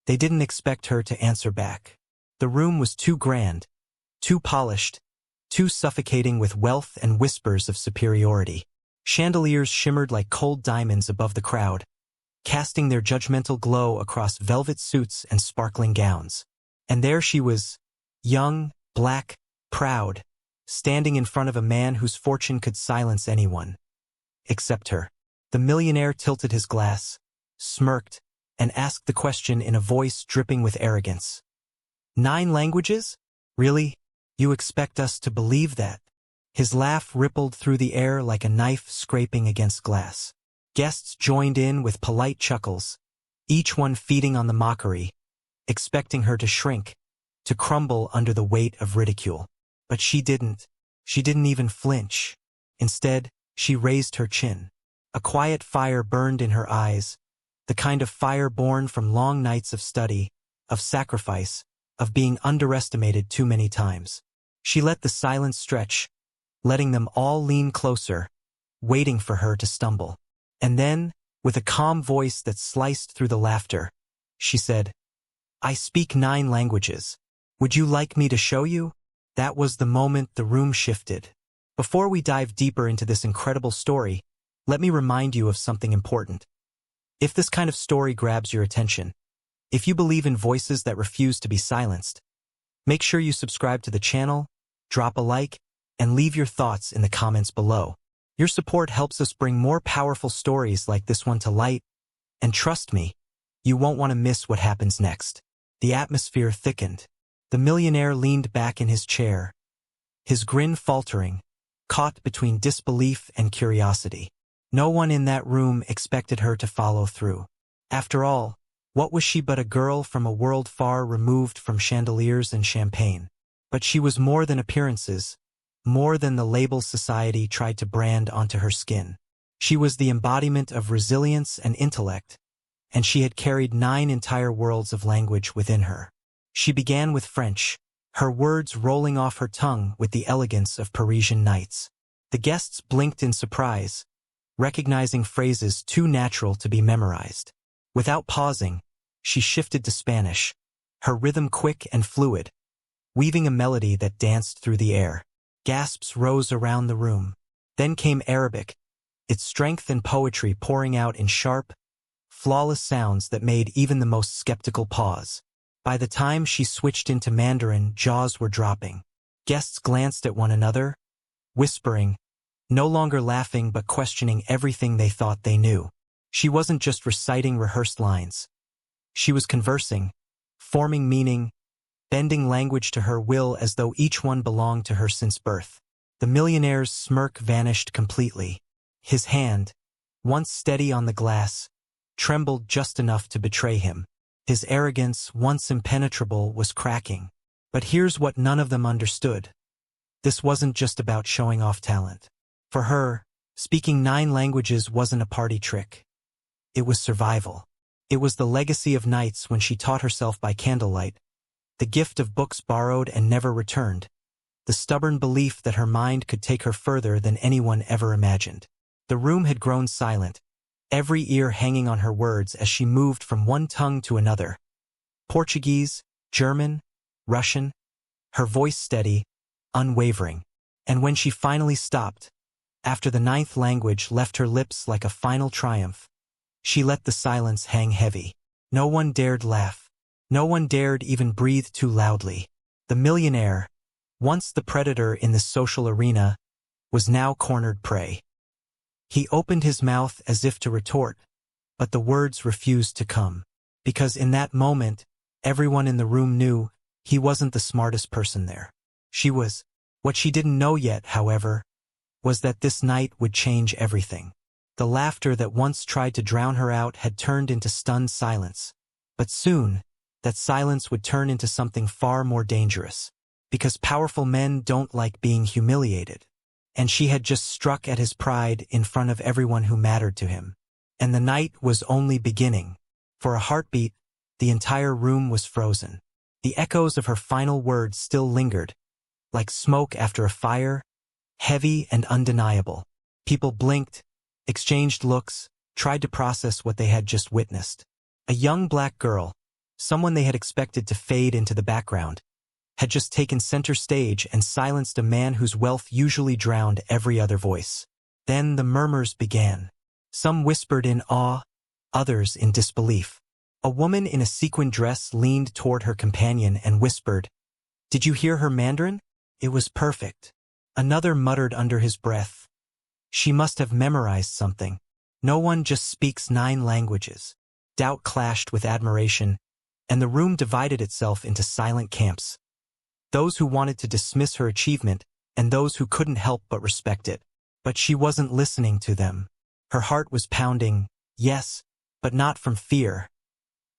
They didn't expect her to answer back. The room was too grand, too polished, too suffocating with wealth and whispers of superiority. Chandeliers shimmered like cold diamonds above the crowd, casting their judgmental glow across velvet suits and sparkling gowns. And there she was, young, black, proud, standing in front of a man whose fortune could silence anyone except her. The millionaire tilted his glass, smirked, and asked the question in a voice dripping with arrogance. 9 languages? Really? You expect us to believe that? His laugh rippled through the air like a knife scraping against glass. Guests joined in with polite chuckles, each one feeding on the mockery, expecting her to shrink, to crumble under the weight of ridicule. But she didn't. She didn't even flinch. Instead, she raised her chin. A quiet fire burned in her eyes, the kind of fire born from long nights of study, of sacrifice, of being underestimated too many times. She let the silence stretch, letting them all lean closer, waiting for her to stumble. And then, with a calm voice that sliced through the laughter, she said, "I speak 9 languages. Would you like me to show you?" That was the moment the room shifted. Before we dive deeper into this incredible story, let me remind you of something important. If this kind of story grabs your attention, if you believe in voices that refuse to be silenced, make sure you subscribe to the channel, drop a like, and leave your thoughts in the comments below. Your support helps us bring more powerful stories like this one to light, and trust me, you won't want to miss what happens next. The atmosphere thickened. The millionaire leaned back in his chair, his grin faltering, caught between disbelief and curiosity. No one in that room expected her to follow through. After all, what was she but a girl from a world far removed from chandeliers and champagne? But she was more than appearances, more than the labels society tried to brand onto her skin. She was the embodiment of resilience and intellect, and she had carried 9 entire worlds of language within her. She began with French, her words rolling off her tongue with the elegance of Parisian nights. The guests blinked in surprise, recognizing phrases too natural to be memorized. Without pausing, she shifted to Spanish, her rhythm quick and fluid, weaving a melody that danced through the air. Gasps rose around the room. Then came Arabic, its strength and poetry pouring out in sharp, flawless sounds that made even the most skeptical pause. By the time she switched into Mandarin, jaws were dropping. Guests glanced at one another, whispering, no longer laughing but questioning everything they thought they knew. She wasn't just reciting rehearsed lines. She was conversing, forming meaning, bending language to her will as though each one belonged to her since birth. The millionaire's smirk vanished completely. His hand, once steady on the glass, trembled just enough to betray him. His arrogance, once impenetrable, was cracking. But here's what none of them understood. This wasn't just about showing off talent. For her, speaking 9 languages wasn't a party trick. It was survival. It was the legacy of nights when she taught herself by candlelight, the gift of books borrowed and never returned, the stubborn belief that her mind could take her further than anyone ever imagined. The room had grown silent, every ear hanging on her words as she moved from one tongue to another. Portuguese, German, Russian, her voice steady, unwavering. And when she finally stopped, after the 9th language left her lips like a final triumph, she let the silence hang heavy. No one dared laugh. No one dared even breathe too loudly. The millionaire, once the predator in the social arena, was now cornered prey. He opened his mouth as if to retort, but the words refused to come. Because in that moment, everyone in the room knew he wasn't the smartest person there. She was. What she didn't know yet, however, was that this night would change everything. The laughter that once tried to drown her out had turned into stunned silence. But soon, that silence would turn into something far more dangerous. Because powerful men don't like being humiliated. And she had just struck at his pride in front of everyone who mattered to him. And the night was only beginning. For a heartbeat, the entire room was frozen. The echoes of her final words still lingered, like smoke after a fire, heavy and undeniable. People blinked, exchanged looks, tried to process what they had just witnessed. A young black girl, Someone they had expected to fade into the background had just taken center stage and silenced a man whose wealth usually drowned every other voice. Then the murmurs began. Some whispered in awe, others in disbelief. A woman in a sequin dress leaned toward her companion and whispered, "Did you hear her Mandarin? It was perfect." Another muttered under his breath, "She must have memorized something. No one just speaks 9 languages." Doubt clashed with admiration, and the room divided itself into silent camps. Those who wanted to dismiss her achievement and those who couldn't help but respect it. But she wasn't listening to them. Her heart was pounding, yes, but not from fear.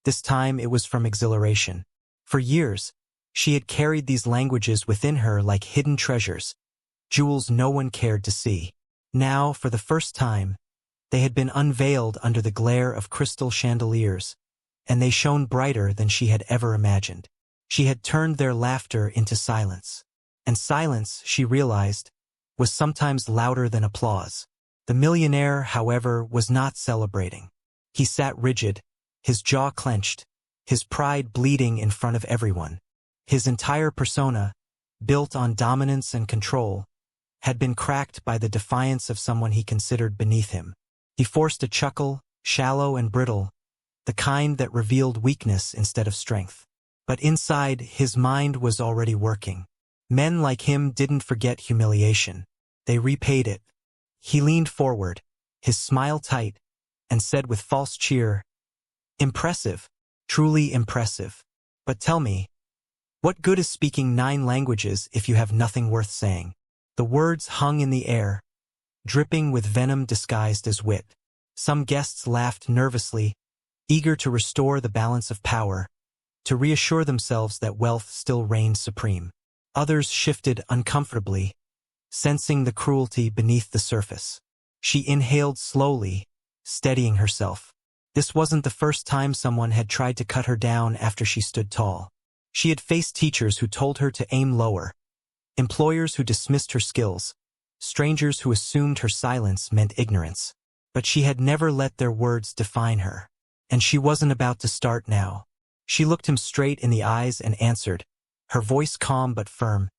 This time it was from exhilaration. For years, she had carried these languages within her like hidden treasures, jewels no one cared to see. Now, for the first time, they had been unveiled under the glare of crystal chandeliers, and they shone brighter than she had ever imagined. She had turned their laughter into silence. And silence, she realized, was sometimes louder than applause. The millionaire, however, was not celebrating. He sat rigid, his jaw clenched, his pride bleeding in front of everyone. His entire persona, built on dominance and control, had been cracked by the defiance of someone he considered beneath him. He forced a chuckle, shallow and brittle, the kind that revealed weakness instead of strength. But inside, his mind was already working. Men like him didn't forget humiliation. They repaid it. He leaned forward, his smile tight, and said with false cheer, "Impressive, truly impressive. But tell me, what good is speaking 9 languages if you have nothing worth saying?" The words hung in the air, dripping with venom disguised as wit. Some guests laughed nervously, eager to restore the balance of power, to reassure themselves that wealth still reigned supreme. Others shifted uncomfortably, sensing the cruelty beneath the surface. She inhaled slowly, steadying herself. This wasn't the first time someone had tried to cut her down after she stood tall. She had faced teachers who told her to aim lower, employers who dismissed her skills, strangers who assumed her silence meant ignorance. But she had never let their words define her. And she wasn't about to start now. She looked him straight in the eyes and answered, her voice calm but firm.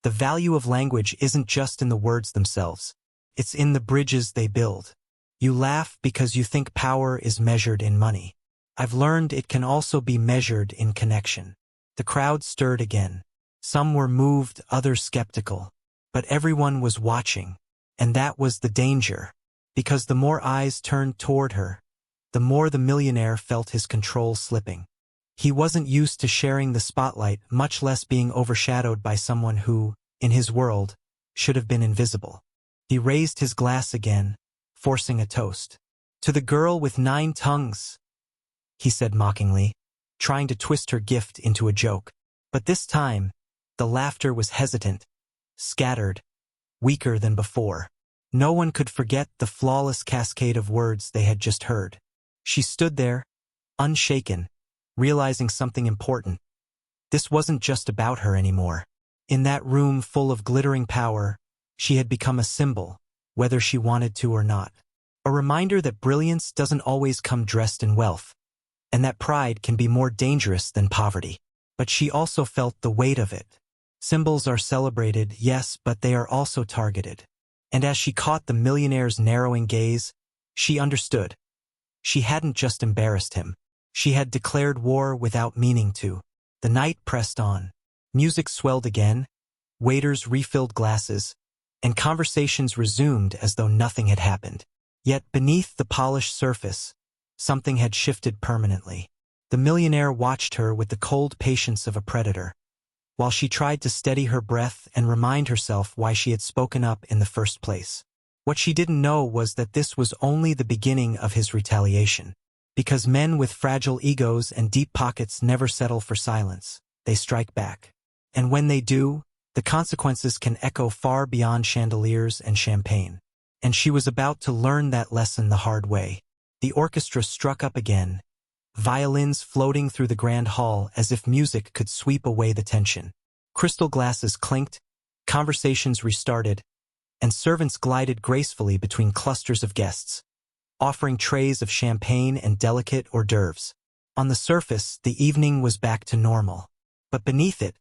"The value of language isn't just in the words themselves. It's in the bridges they build. You laugh because you think power is measured in money. I've learned it can also be measured in connection." The crowd stirred again. Some were moved, others skeptical. But everyone was watching. And that was the danger. Because the more eyes turned toward her, the more the millionaire felt his control slipping. He wasn't used to sharing the spotlight, much less being overshadowed by someone who, in his world, should have been invisible. He raised his glass again, forcing a toast. "To the girl with 9 tongues," he said mockingly, trying to twist her gift into a joke. But this time, the laughter was hesitant, scattered, weaker than before. No one could forget the flawless cascade of words they had just heard. She stood there, unshaken, realizing something important. This wasn't just about her anymore. In that room full of glittering power, she had become a symbol, whether she wanted to or not. A reminder that brilliance doesn't always come dressed in wealth, and that pride can be more dangerous than poverty. But she also felt the weight of it. Symbols are celebrated, yes, but they are also targeted. And as she caught the millionaire's narrowing gaze, she understood. She hadn't just embarrassed him. She had declared war without meaning to. The night pressed on. Music swelled again, waiters refilled glasses, and conversations resumed as though nothing had happened. Yet beneath the polished surface, something had shifted permanently. The millionaire watched her with the cold patience of a predator, while she tried to steady her breath and remind herself why she had spoken up in the first place. What she didn't know was that this was only the beginning of his retaliation. Because men with fragile egos and deep pockets never settle for silence. They strike back. And when they do, the consequences can echo far beyond chandeliers and champagne. And she was about to learn that lesson the hard way. The orchestra struck up again, violins floating through the grand hall as if music could sweep away the tension. Crystal glasses clinked, conversations restarted, and servants glided gracefully between clusters of guests, offering trays of champagne and delicate hors d'oeuvres. On the surface, the evening was back to normal. But beneath it,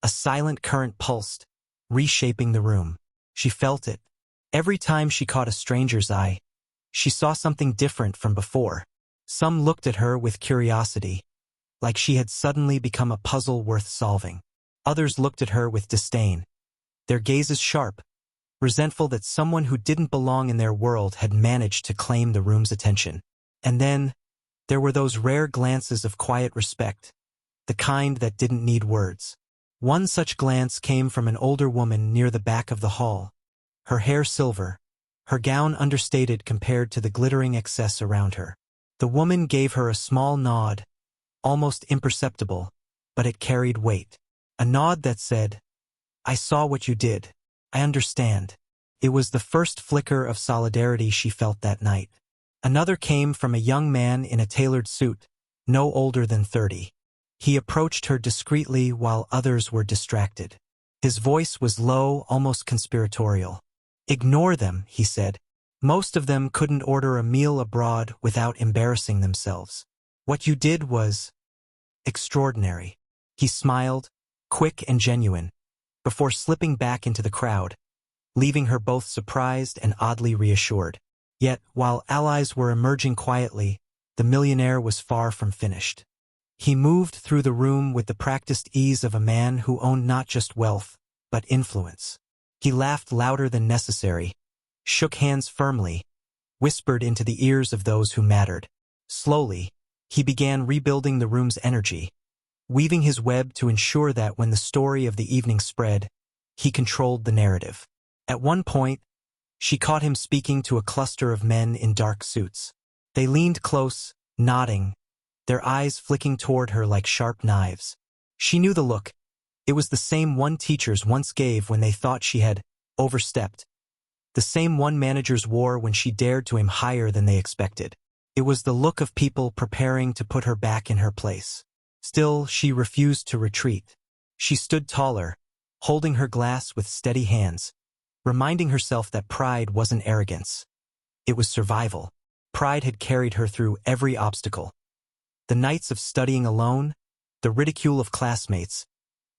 a silent current pulsed, reshaping the room. She felt it. Every time she caught a stranger's eye, she saw something different from before. Some looked at her with curiosity, like she had suddenly become a puzzle worth solving. Others looked at her with disdain, their gazes sharp, resentful that someone who didn't belong in their world had managed to claim the room's attention. And then, there were those rare glances of quiet respect, the kind that didn't need words. One such glance came from an older woman near the back of the hall, her hair silver, her gown understated compared to the glittering excess around her. The woman gave her a small nod, almost imperceptible, but it carried weight. A nod that said, "I saw what you did. I understand." It was the first flicker of solidarity she felt that night. Another came from a young man in a tailored suit, no older than 30. He approached her discreetly while others were distracted. His voice was low, almost conspiratorial. "Ignore them," he said. "Most of them couldn't order a meal abroad without embarrassing themselves. What you did was extraordinary." He smiled, quick and genuine, before slipping back into the crowd, leaving her both surprised and oddly reassured. Yet, while allies were emerging quietly, the millionaire was far from finished. He moved through the room with the practiced ease of a man who owned not just wealth, but influence. He laughed louder than necessary, shook hands firmly, whispered into the ears of those who mattered. Slowly, he began rebuilding the room's energy, weaving his web to ensure that when the story of the evening spread, he controlled the narrative. At one point, she caught him speaking to a cluster of men in dark suits. They leaned close, nodding, their eyes flicking toward her like sharp knives. She knew the look. It was the same one teachers once gave when they thought she had overstepped. The same one managers wore when she dared to aim higher than they expected. It was the look of people preparing to put her back in her place. Still, she refused to retreat. She stood taller, holding her glass with steady hands, reminding herself that pride wasn't arrogance. It was survival. Pride had carried her through every obstacle. The nights of studying alone, the ridicule of classmates,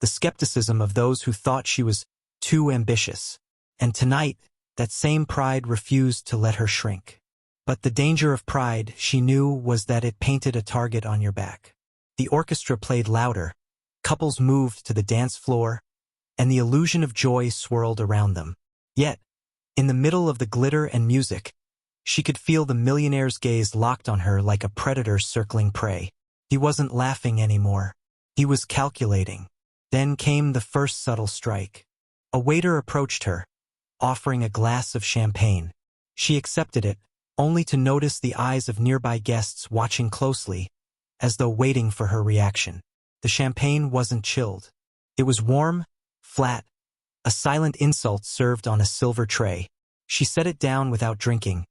the skepticism of those who thought she was too ambitious. And tonight, that same pride refused to let her shrink. But the danger of pride, she knew, was that it painted a target on your back. The orchestra played louder, couples moved to the dance floor, and the illusion of joy swirled around them. Yet, in the middle of the glitter and music, she could feel the millionaire's gaze locked on her like a predator circling prey. He wasn't laughing anymore. He was calculating. Then came the first subtle strike. A waiter approached her, offering a glass of champagne. She accepted it, only to notice the eyes of nearby guests watching closely, as though waiting for her reaction. The champagne wasn't chilled. It was warm, flat, a silent insult served on a silver tray. She set it down without drinking,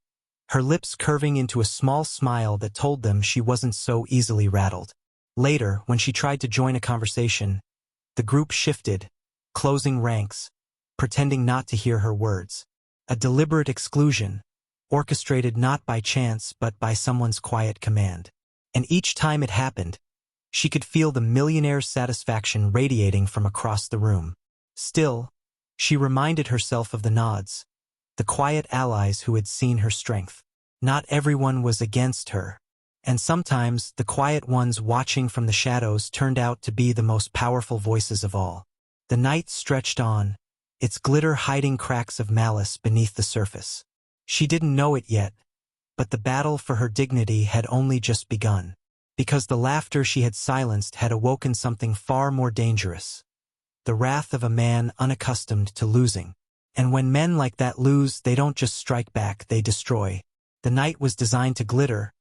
her lips curving into a small smile that told them she wasn't so easily rattled. Later, when she tried to join a conversation, the group shifted, closing ranks, pretending not to hear her words. A deliberate exclusion, orchestrated not by chance but by someone's quiet command. And each time it happened, she could feel the millionaire's satisfaction radiating from across the room. Still, she reminded herself of the nods, the quiet allies who had seen her strength. Not everyone was against her, and sometimes the quiet ones watching from the shadows turned out to be the most powerful voices of all. The night stretched on, its glitter hiding cracks of malice beneath the surface. She didn't know it yet, but the battle for her dignity had only just begun, because the laughter she had silenced had awoken something far more dangerous. The wrath of a man unaccustomed to losing. And when men like that lose, they don't just strike back, they destroy. The night was designed to glitter,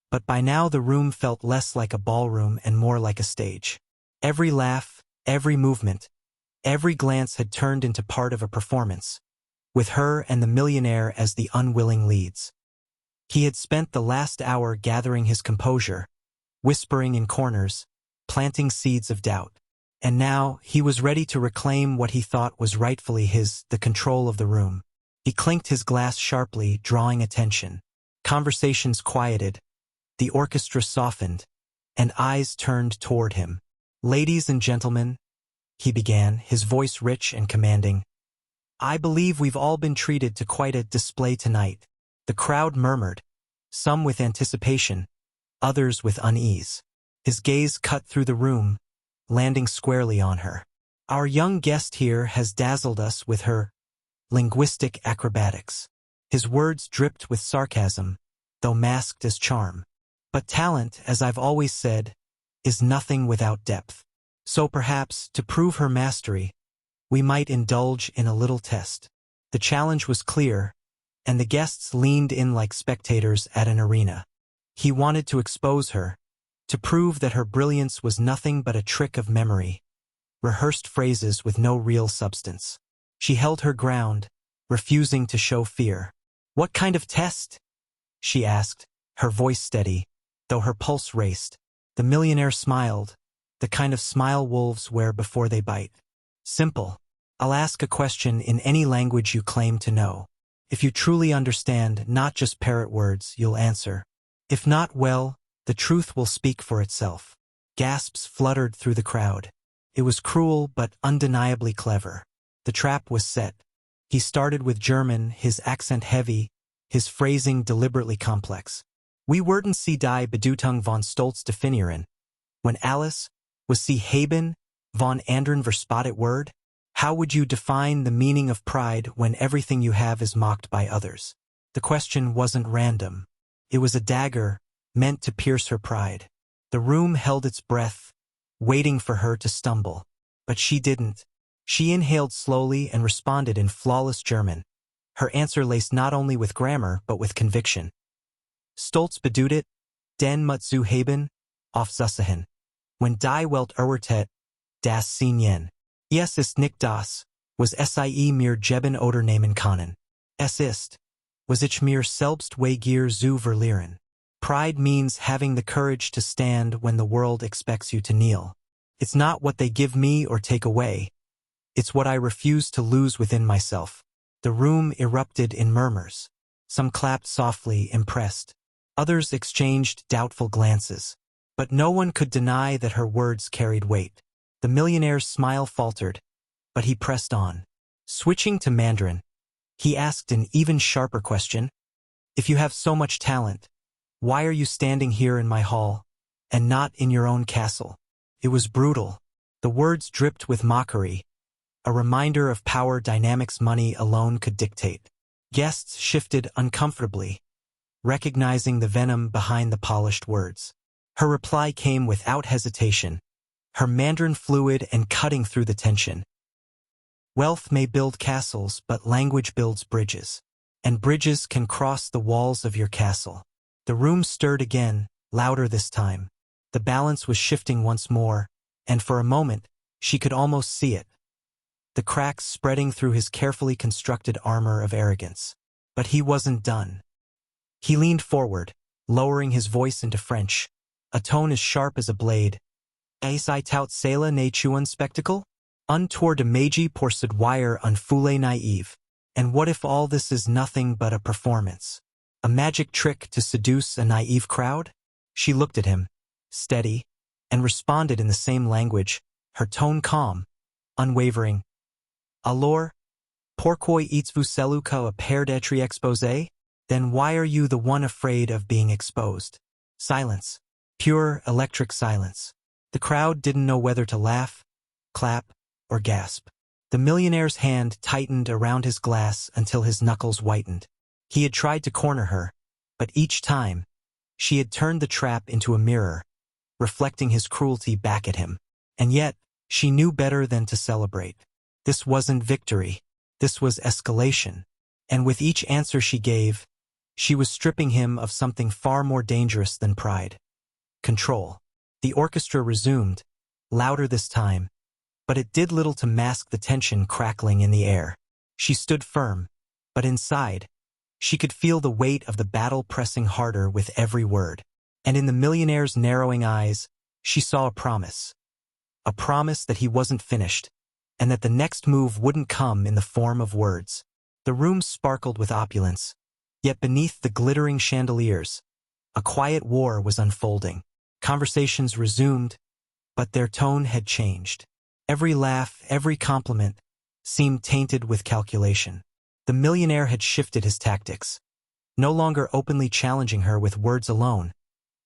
but by now the room felt less like a ballroom and more like a stage. Every laugh, every movement, every glance had turned into part of a performance, with her and the millionaire as the unwilling leads. He had spent the last hour gathering his composure, whispering in corners, planting seeds of doubt. And now, he was ready to reclaim what he thought was rightfully his, the control of the room. He clinked his glass sharply, drawing attention. Conversations quieted, the orchestra softened, and eyes turned toward him. "Ladies and gentlemen," he began, his voice rich and commanding, "I believe we've all been treated to quite a display tonight." The crowd murmured, some with anticipation, others with unease. His gaze cut through the room, landing squarely on her. "Our young guest here has dazzled us with her linguistic acrobatics." His words dripped with sarcasm, though masked as charm. "But talent, as I've always said, is nothing without depth. So perhaps, to prove her mastery, we might indulge in a little test." The challenge was clear, and the guests leaned in like spectators at an arena. He wanted to expose her, to prove that her brilliance was nothing but a trick of memory, rehearsed phrases with no real substance. She held her ground, refusing to show fear. "What kind of test?" she asked, her voice steady, though her pulse raced. The millionaire smiled, the kind of smile wolves wear before they bite. "Simple. I'll ask a question in any language you claim to know. If you truly understand, not just parrot words, you'll answer. If not, well, the truth will speak for itself." Gasps fluttered through the crowd. It was cruel but undeniably clever. The trap was set. He started with German, his accent heavy, his phrasing deliberately complex. "We würden sie die Bedeutung von Stolz definieren. When Alice, was sie haben, von anderen verspotted word? How would you define the meaning of pride when everything you have is mocked by others?" The question wasn't random. It was a dagger, meant to pierce her pride. The room held its breath, waiting for her to stumble. But she didn't. She inhaled slowly and responded in flawless German. Her answer laced not only with grammar but with conviction. "Stolz bedeutet, den Mut zu haben, auf Zusehen. When die Welt erwartet, das Sehen. Es ist nicht das, was sie mir geben oder nehmen können. Es ist, was ich mir selbst weigere zu verlieren." Pride means having the courage to stand when the world expects you to kneel. It's not what they give me or take away. It's what I refuse to lose within myself. The room erupted in murmurs. Some clapped softly, impressed. Others exchanged doubtful glances. But no one could deny that her words carried weight. The millionaire's smile faltered, but he pressed on. Switching to Mandarin, he asked an even sharper question. "If you have so much talent, why are you standing here in my hall, and not in your own castle?" It was brutal. The words dripped with mockery, a reminder of power dynamics money alone could dictate. Guests shifted uncomfortably, recognizing the venom behind the polished words. Her reply came without hesitation, her Mandarin fluid and cutting through the tension. "Wealth may build castles, but language builds bridges. And bridges can cross the walls of your castle." The room stirred again, louder this time. The balance was shifting once more, and for a moment, she could almost see it. The cracks spreading through his carefully constructed armor of arrogance. But he wasn't done. He leaned forward, lowering his voice into French, a tone as sharp as a blade. "Est I tout cela n'est un spectacle? Un tour de magie pour séduire un foule naïve. And what if all this is nothing but a performance? A magic trick to seduce a naive crowd?" She looked at him, steady, and responded in the same language, her tone calm, unwavering. "Alors, pourquoi êtes-vous celui qui a peur d'être exposé? Then why are you the one afraid of being exposed?" Silence. Pure, electric silence. The crowd didn't know whether to laugh, clap, or gasp. The millionaire's hand tightened around his glass until his knuckles whitened. He had tried to corner her, but each time, she had turned the trap into a mirror, reflecting his cruelty back at him. And yet, she knew better than to celebrate. This wasn't victory. This was escalation. And with each answer she gave, she was stripping him of something far more dangerous than pride. Control. The orchestra resumed, louder this time, but it did little to mask the tension crackling in the air. She stood firm, but inside, she could feel the weight of the battle pressing harder with every word. And in the millionaire's narrowing eyes, she saw a promise. A promise that he wasn't finished, and that the next move wouldn't come in the form of words. The room sparkled with opulence, yet beneath the glittering chandeliers, a quiet war was unfolding. Conversations resumed, but their tone had changed. Every laugh, every compliment seemed tainted with calculation. The millionaire had shifted his tactics. No longer openly challenging her with words alone,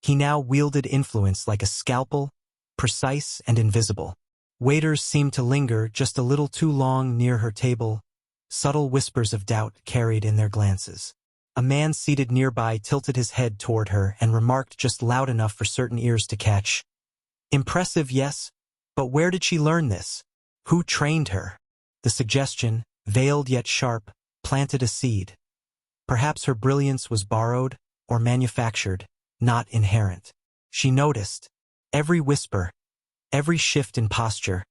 he now wielded influence like a scalpel, precise and invisible. Waiters seemed to linger just a little too long near her table, subtle whispers of doubt carried in their glances. A man seated nearby tilted his head toward her and remarked just loud enough for certain ears to catch. Impressive, yes, but where did she learn this? Who trained her? The suggestion, veiled yet sharp, planted a seed. Perhaps her brilliance was borrowed or manufactured, not inherent. She noticed. Every whisper, every shift in posture,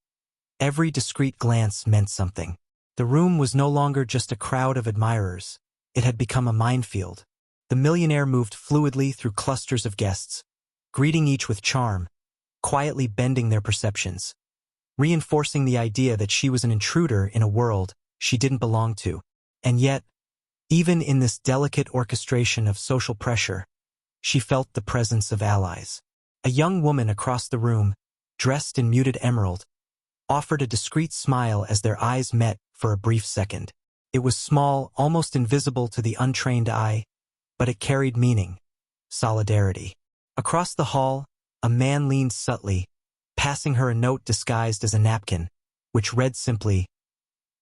every discreet glance meant something. The room was no longer just a crowd of admirers. It had become a minefield. The millionaire moved fluidly through clusters of guests, greeting each with charm, quietly bending their perceptions, reinforcing the idea that she was an intruder in a world she didn't belong to. And yet, even in this delicate orchestration of social pressure, she felt the presence of allies. A young woman across the room, dressed in muted emerald, offered a discreet smile as their eyes met for a brief second. It was small, almost invisible to the untrained eye, but it carried meaning, solidarity. Across the hall, a man leaned subtly, passing her a note disguised as a napkin, which read simply,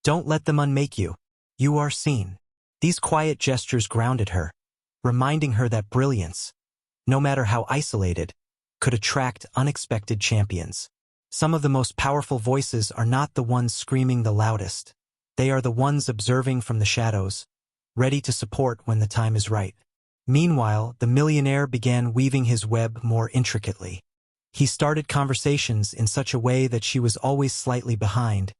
"Don't let them unmake you. You are seen." These quiet gestures grounded her, reminding her that brilliance, no matter how isolated, could attract unexpected champions. Some of the most powerful voices are not the ones screaming the loudest. They are the ones observing from the shadows, ready to support when the time is right. Meanwhile, the millionaire began weaving his web more intricately. He started conversations in such a way that she was always slightly behind,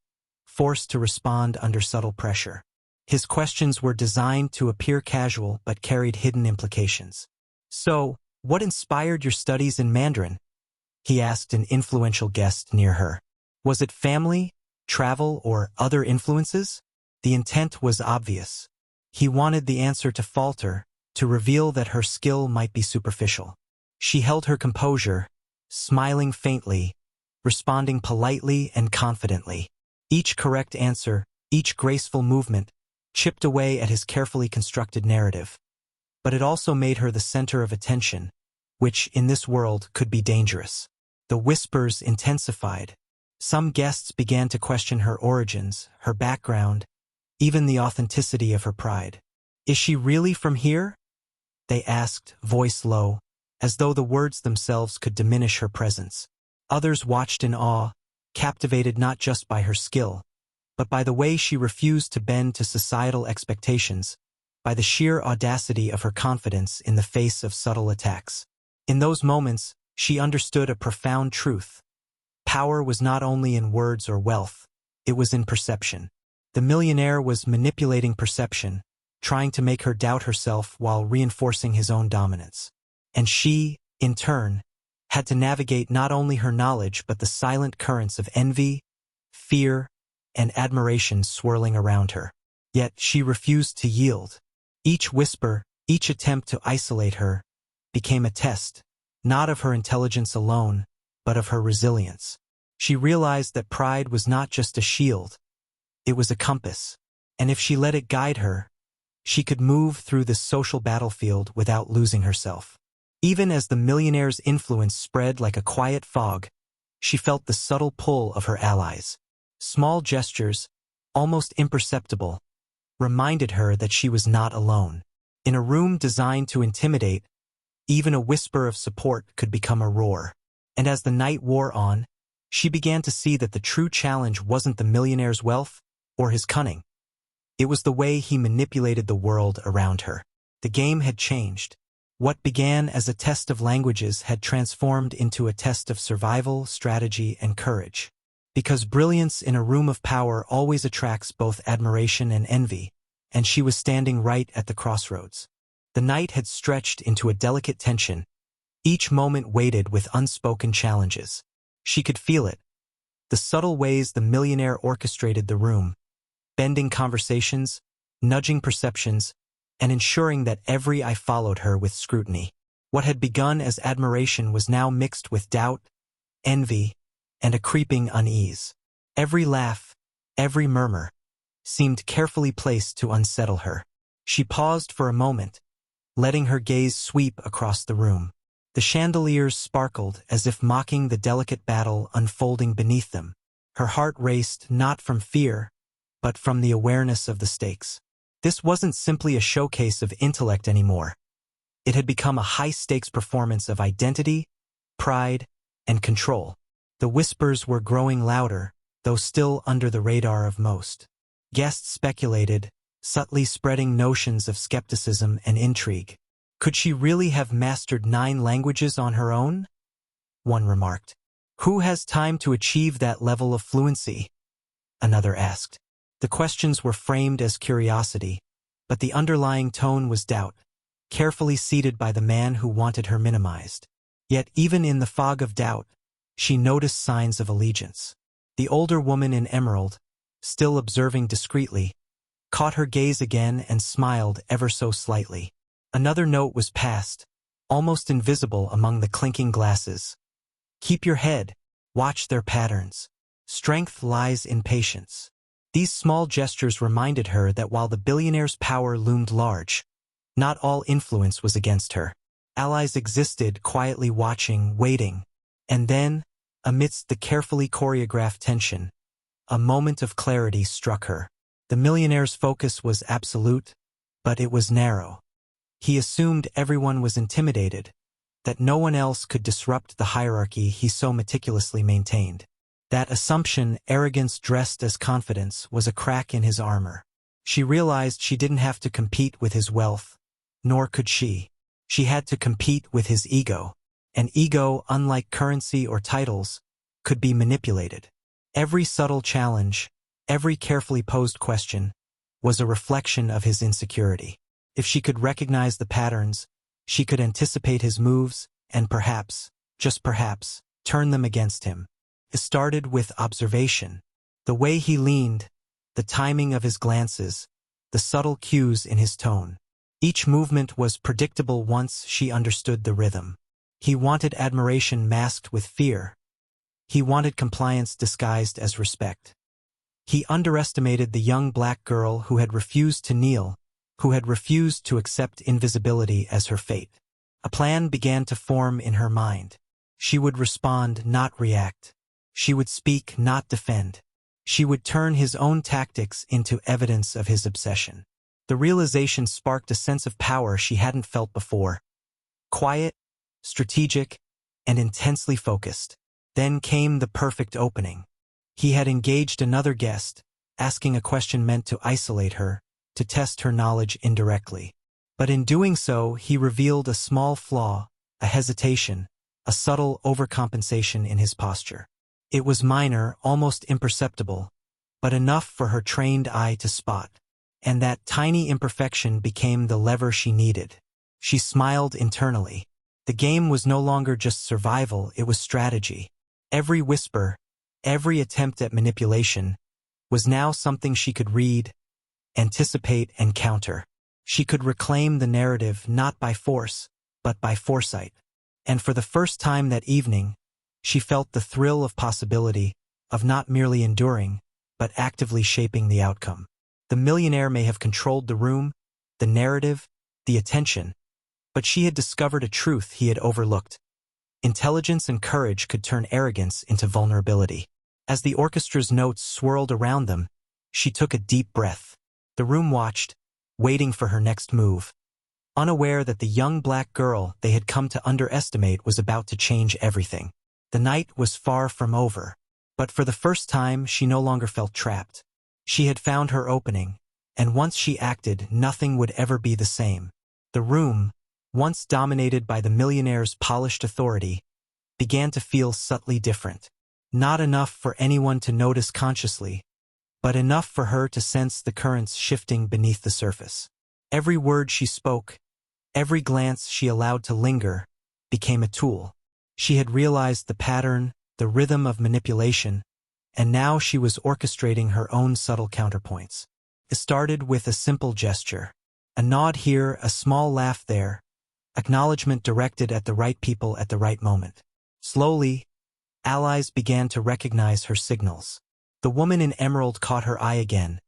forced to respond under subtle pressure. His questions were designed to appear casual but carried hidden implications. "So, what inspired your studies in Mandarin?" he asked an influential guest near her. Was it family, travel, or other influences? The intent was obvious. He wanted the answer to falter, to reveal that her skill might be superficial. She held her composure, smiling faintly, responding politely and confidently. Each correct answer, each graceful movement, chipped away at his carefully constructed narrative. But it also made her the center of attention, which, in this world, could be dangerous. The whispers intensified. Some guests began to question her origins, her background, even the authenticity of her pride. "Is she really from here?" they asked, voice low, as though the words themselves could diminish her presence. Others watched in awe, captivated not just by her skill, but by the way she refused to bend to societal expectations, by the sheer audacity of her confidence in the face of subtle attacks. In those moments, she understood a profound truth. Power was not only in words or wealth, it was in perception. The millionaire was manipulating perception, trying to make her doubt herself while reinforcing his own dominance. And she, in turn, had to navigate not only her knowledge but the silent currents of envy, fear, and admiration swirling around her. Yet she refused to yield. Each whisper, each attempt to isolate her, became a test, not of her intelligence alone, but of her resilience. She realized that pride was not just a shield, it was a compass, and if she let it guide her, she could move through this social battlefield without losing herself. Even as the millionaire's influence spread like a quiet fog, she felt the subtle pull of her allies. Small gestures, almost imperceptible, reminded her that she was not alone. In a room designed to intimidate, even a whisper of support could become a roar. And as the night wore on, she began to see that the true challenge wasn't the millionaire's wealth or his cunning. It was the way he manipulated the world around her. The game had changed. What began as a test of languages had transformed into a test of survival, strategy, and courage. Because brilliance in a room of power always attracts both admiration and envy, and she was standing right at the crossroads. The night had stretched into a delicate tension, each moment weighted with unspoken challenges. She could feel it, the subtle ways the millionaire orchestrated the room, bending conversations, nudging perceptions, and ensuring that every eye followed her with scrutiny. What had begun as admiration was now mixed with doubt, envy, and a creeping unease. Every laugh, every murmur, seemed carefully placed to unsettle her. She paused for a moment, letting her gaze sweep across the room. The chandeliers sparkled as if mocking the delicate battle unfolding beneath them. Her heart raced not from fear, but from the awareness of the stakes. This wasn't simply a showcase of intellect anymore. It had become a high-stakes performance of identity, pride, and control. The whispers were growing louder, though still under the radar of most. Guests speculated, subtly spreading notions of skepticism and intrigue. Could she really have mastered 9 languages on her own? One remarked. Who has time to achieve that level of fluency? Another asked. The questions were framed as curiosity, but the underlying tone was doubt, carefully seeded by the man who wanted her minimized. Yet even in the fog of doubt, she noticed signs of allegiance. The older woman in emerald, still observing discreetly, caught her gaze again and smiled ever so slightly. Another note was passed, almost invisible among the clinking glasses. Keep your head, watch their patterns. Strength lies in patience. These small gestures reminded her that while the billionaire's power loomed large, not all influence was against her. Allies existed, quietly watching, waiting. And then, amidst the carefully choreographed tension, a moment of clarity struck her. The millionaire's focus was absolute, but it was narrow. He assumed everyone was intimidated, that no one else could disrupt the hierarchy he so meticulously maintained. That assumption, arrogance dressed as confidence, was a crack in his armor. She realized she didn't have to compete with his wealth, nor could she. She had to compete with his ego. An ego, unlike currency or titles, could be manipulated. Every subtle challenge, every carefully posed question, was a reflection of his insecurity. If she could recognize the patterns, she could anticipate his moves and perhaps, just perhaps, turn them against him. It started with observation. The way he leaned, the timing of his glances, the subtle cues in his tone. Each movement was predictable once she understood the rhythm. He wanted admiration masked with fear. He wanted compliance disguised as respect. He underestimated the young black girl who had refused to kneel, who had refused to accept invisibility as her fate. A plan began to form in her mind. She would respond, not react. She would speak, not defend. She would turn his own tactics into evidence of his obsession. The realization sparked a sense of power she hadn't felt before. Quiet, strategic, and intensely focused. Then came the perfect opening. He had engaged another guest, asking a question meant to isolate her, to test her knowledge indirectly. But in doing so, he revealed a small flaw, a hesitation, a subtle overcompensation in his posture. It was minor, almost imperceptible, but enough for her trained eye to spot. And that tiny imperfection became the lever she needed. She smiled internally. The game was no longer just survival, it was strategy. Every whisper, every attempt at manipulation, was now something she could read, anticipate, and counter. She could reclaim the narrative not by force, but by foresight. And for the first time that evening, she felt the thrill of possibility, of not merely enduring, but actively shaping the outcome. The millionaire may have controlled the room, the narrative, the attention, but she had discovered a truth he had overlooked. Intelligence and courage could turn arrogance into vulnerability. As the orchestra's notes swirled around them, she took a deep breath. The room watched, waiting for her next move, unaware that the young black girl they had come to underestimate was about to change everything. The night was far from over, but for the first time she no longer felt trapped. She had found her opening, and once she acted, nothing would ever be the same. The room, once dominated by the millionaire's polished authority, began to feel subtly different. Not enough for anyone to notice consciously, but enough for her to sense the currents shifting beneath the surface. Every word she spoke, every glance she allowed to linger, became a tool. She had realized the pattern, the rhythm of manipulation, and now she was orchestrating her own subtle counterpoints. It started with a simple gesture. A nod here, a small laugh there, acknowledgement directed at the right people at the right moment. Slowly, allies began to recognize her signals. The woman in emerald caught her eye again,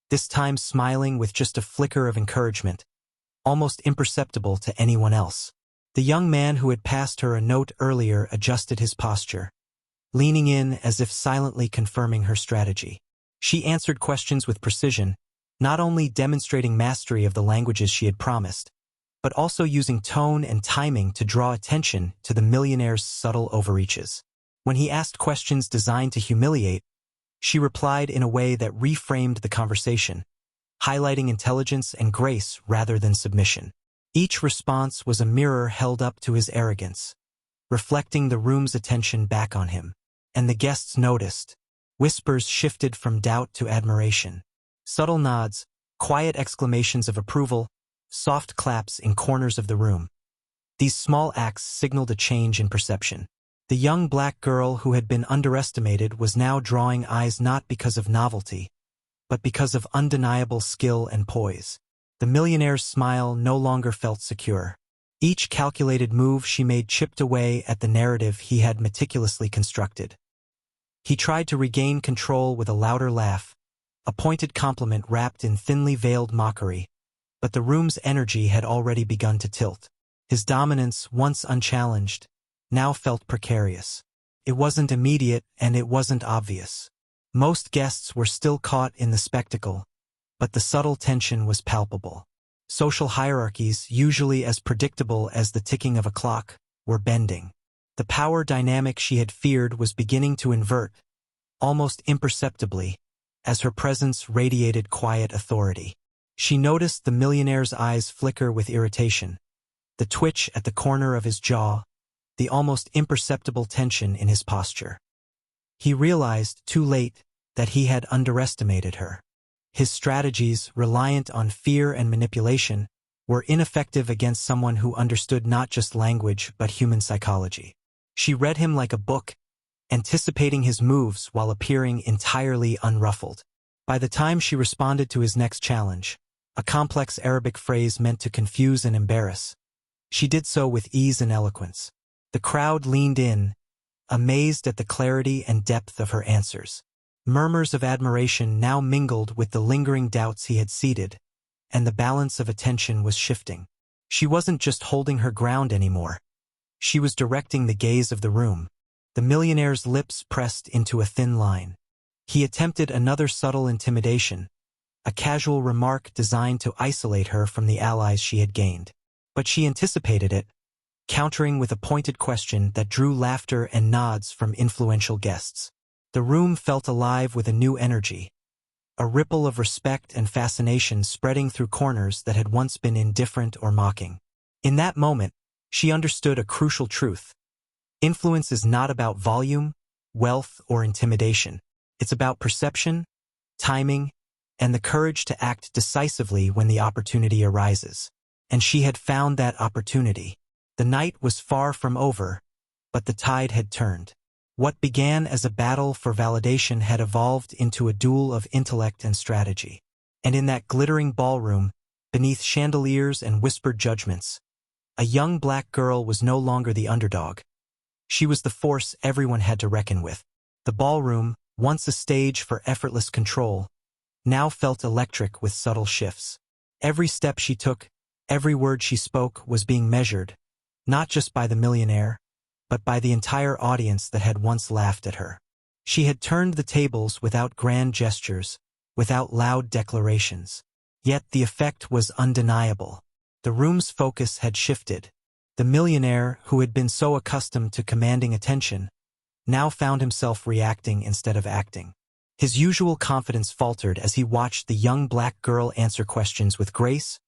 this time smiling with just a flicker of encouragement, almost imperceptible to anyone else. The young man who had passed her a note earlier adjusted his posture, leaning in as if silently confirming her strategy. She answered questions with precision, not only demonstrating mastery of the languages she had promised, but also using tone and timing to draw attention to the millionaire's subtle overreaches. When he asked questions designed to humiliate, she replied in a way that reframed the conversation, highlighting intelligence and grace rather than submission. Each response was a mirror held up to his arrogance, reflecting the room's attention back on him. And the guests noticed. Whispers shifted from doubt to admiration. Subtle nods, quiet exclamations of approval, soft claps in corners of the room. These small acts signaled a change in perception. The young black girl who had been underestimated was now drawing eyes not because of novelty, but because of undeniable skill and poise. The millionaire's smile no longer felt secure. Each calculated move she made chipped away at the narrative he had meticulously constructed. He tried to regain control with a louder laugh, a pointed compliment wrapped in thinly veiled mockery, but the room's energy had already begun to tilt. His dominance, once unchallenged, now felt precarious. It wasn't immediate and it wasn't obvious. Most guests were still caught in the spectacle, but the subtle tension was palpable. Social hierarchies, usually as predictable as the ticking of a clock, were bending. The power dynamic she had feared was beginning to invert, almost imperceptibly, as her presence radiated quiet authority. She noticed the millionaire's eyes flicker with irritation, the twitch at the corner of his jaw, the almost imperceptible tension in his posture. He realized, too late, that he had underestimated her. His strategies, reliant on fear and manipulation, were ineffective against someone who understood not just language but human psychology. She read him like a book, anticipating his moves while appearing entirely unruffled. By the time she responded to his next challenge, a complex Arabic phrase meant to confuse and embarrass, she did so with ease and eloquence. The crowd leaned in, amazed at the clarity and depth of her answers. Murmurs of admiration now mingled with the lingering doubts he had seeded, and the balance of attention was shifting. She wasn't just holding her ground anymore. She was directing the gaze of the room. The millionaire's lips pressed into a thin line. He attempted another subtle intimidation, a casual remark designed to isolate her from the allies she had gained. But she anticipated it, countering with a pointed question that drew laughter and nods from influential guests. The room felt alive with a new energy, a ripple of respect and fascination spreading through corners that had once been indifferent or mocking. In that moment, she understood a crucial truth. Influence is not about volume, wealth, or intimidation. It's about perception, timing, and the courage to act decisively when the opportunity arises. And she had found that opportunity. The night was far from over, but the tide had turned. What began as a battle for validation had evolved into a duel of intellect and strategy. And in that glittering ballroom, beneath chandeliers and whispered judgments, a young black girl was no longer the underdog. She was the force everyone had to reckon with. The ballroom, once a stage for effortless control, now felt electric with subtle shifts. Every step she took, every word she spoke was being measured, not just by the millionaire, but by the entire audience that had once laughed at her. She had turned the tables without grand gestures, without loud declarations. Yet the effect was undeniable. The room's focus had shifted. The millionaire, who had been so accustomed to commanding attention, now found himself reacting instead of acting. His usual confidence faltered as he watched the young black girl answer questions with grace,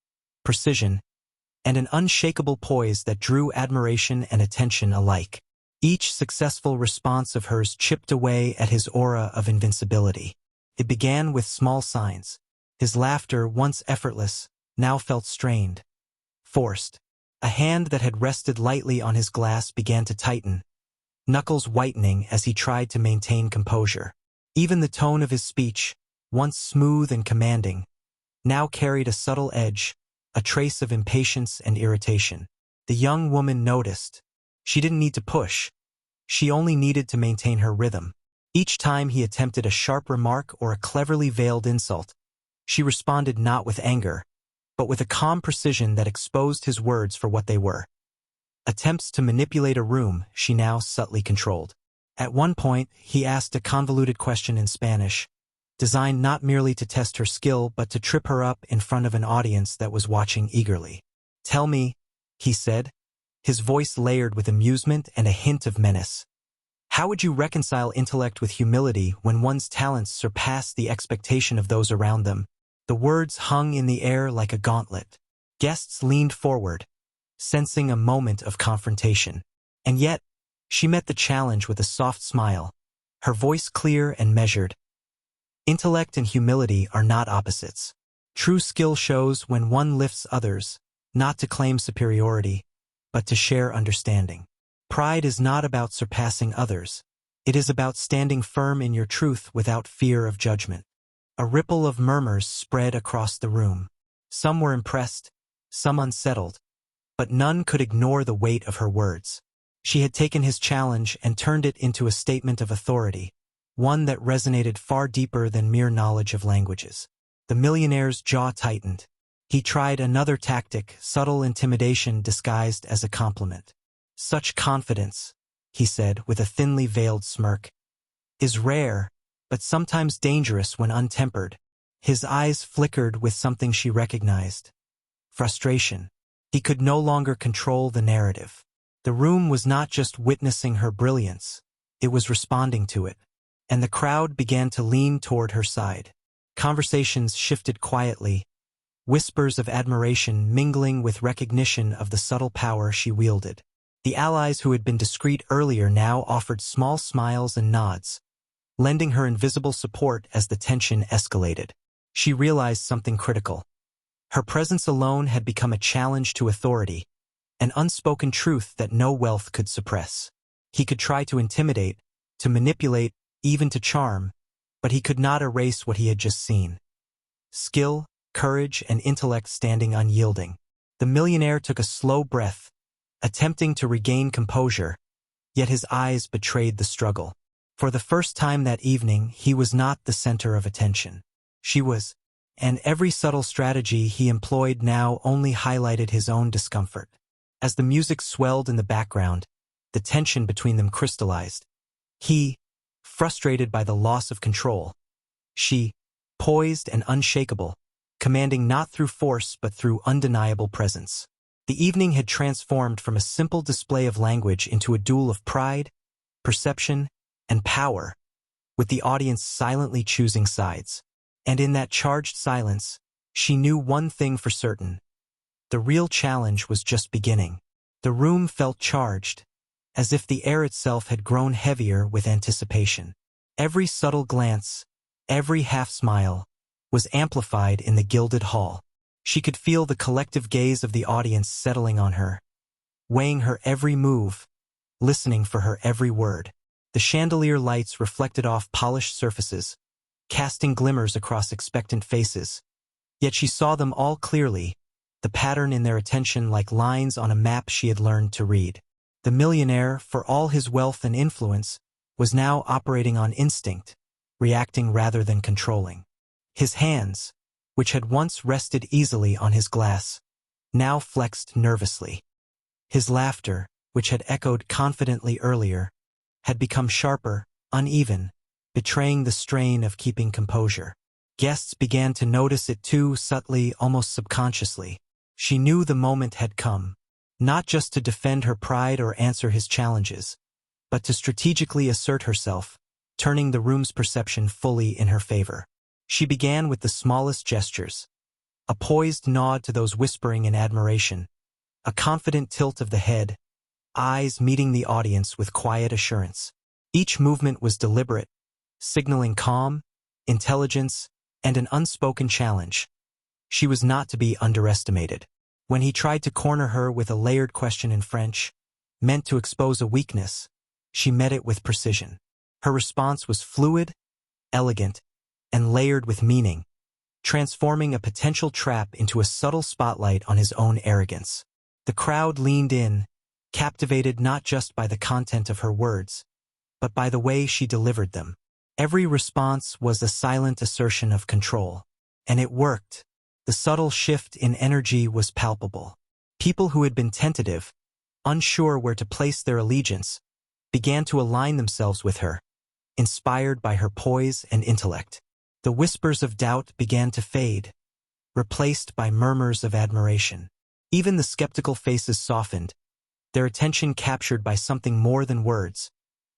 precision, and an unshakable poise that drew admiration and attention alike. Each successful response of hers chipped away at his aura of invincibility. It began with small signs. His laughter, once effortless, now felt strained, forced. A hand that had rested lightly on his glass began to tighten, knuckles whitening as he tried to maintain composure. Even the tone of his speech, once smooth and commanding, now carried a subtle edge, a trace of impatience and irritation. The young woman noticed. She didn't need to push. She only needed to maintain her rhythm. Each time he attempted a sharp remark or a cleverly veiled insult, she responded not with anger, but with a calm precision that exposed his words for what they were. Attempts to manipulate a room she now subtly controlled. At one point, he asked a convoluted question in Spanish, designed not merely to test her skill but to trip her up in front of an audience that was watching eagerly. "Tell me," he said, his voice layered with amusement and a hint of menace. "How would you reconcile intellect with humility when one's talents surpass the expectation of those around them?" The words hung in the air like a gauntlet. Guests leaned forward, sensing a moment of confrontation. And yet, she met the challenge with a soft smile, her voice clear and measured. Intellect and humility are not opposites. True skill shows when one lifts others, not to claim superiority, but to share understanding. Pride is not about surpassing others. It is about standing firm in your truth without fear of judgment. A ripple of murmurs spread across the room. Some were impressed, some unsettled, but none could ignore the weight of her words. She had taken his challenge and turned it into a statement of authority, one that resonated far deeper than mere knowledge of languages. The millionaire's jaw tightened. He tried another tactic, subtle intimidation disguised as a compliment. "Such confidence," he said with a thinly veiled smirk, "is rare, but sometimes dangerous when untempered." His eyes flickered with something she recognized. Frustration. He could no longer control the narrative. The room was not just witnessing her brilliance, it was responding to it, and the crowd began to lean toward her side. Conversations shifted quietly, whispers of admiration mingling with recognition of the subtle power she wielded. The allies who had been discreet earlier now offered small smiles and nods, lending her invisible support as the tension escalated. She realized something critical. Her presence alone had become a challenge to authority, an unspoken truth that no wealth could suppress. He could try to intimidate, to manipulate, even to charm, but he could not erase what he had just seen. Skill, courage, and intellect standing unyielding. The millionaire took a slow breath, attempting to regain composure, yet his eyes betrayed the struggle. For the first time that evening, he was not the center of attention. She was, and every subtle strategy he employed now only highlighted his own discomfort. As the music swelled in the background, the tension between them crystallized. He, frustrated by the loss of control. She, poised and unshakable, commanding not through force but through undeniable presence. The evening had transformed from a simple display of language into a duel of pride, perception, and power, with the audience silently choosing sides. And in that charged silence, she knew one thing for certain. The real challenge was just beginning. The room felt charged, as if the air itself had grown heavier with anticipation. Every subtle glance, every half-smile, was amplified in the gilded hall. She could feel the collective gaze of the audience settling on her, weighing her every move, listening for her every word. The chandelier lights reflected off polished surfaces, casting glimmers across expectant faces. Yet she saw them all clearly, the pattern in their attention like lines on a map she had learned to read. The millionaire, for all his wealth and influence, was now operating on instinct, reacting rather than controlling. His hands, which had once rested easily on his glass, now flexed nervously. His laughter, which had echoed confidently earlier, had become sharper, uneven, betraying the strain of keeping composure. Guests began to notice it too, subtly, almost subconsciously. She knew the moment had come, not just to defend her pride or answer his challenges, but to strategically assert herself, turning the room's perception fully in her favor. She began with the smallest gestures, a poised nod to those whispering in admiration, a confident tilt of the head, eyes meeting the audience with quiet assurance. Each movement was deliberate, signaling calm, intelligence, and an unspoken challenge. She was not to be underestimated. When he tried to corner her with a layered question in French, meant to expose a weakness, she met it with precision. Her response was fluid, elegant, and layered with meaning, transforming a potential trap into a subtle spotlight on his own arrogance. The crowd leaned in, captivated not just by the content of her words, but by the way she delivered them. Every response was a silent assertion of control. And it worked. The subtle shift in energy was palpable. People who had been tentative, unsure where to place their allegiance, began to align themselves with her, inspired by her poise and intellect. The whispers of doubt began to fade, replaced by murmurs of admiration. Even the skeptical faces softened, their attention captured by something more than words,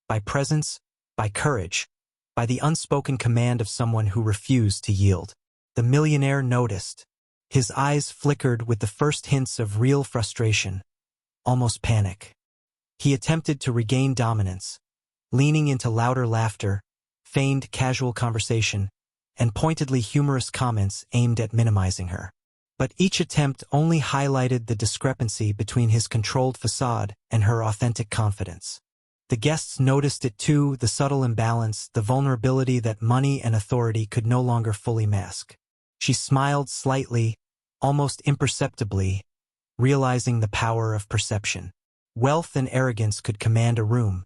by presence, by courage, by the unspoken command of someone who refused to yield. The millionaire noticed. His eyes flickered with the first hints of real frustration, almost panic. He attempted to regain dominance, leaning into louder laughter, feigned casual conversation, and pointedly humorous comments aimed at minimizing her. But each attempt only highlighted the discrepancy between his controlled facade and her authentic confidence. The guests noticed it too, the subtle imbalance, the vulnerability that money and authority could no longer fully mask. She smiled slightly, almost imperceptibly, realizing the power of perception. Wealth and arrogance could command a room,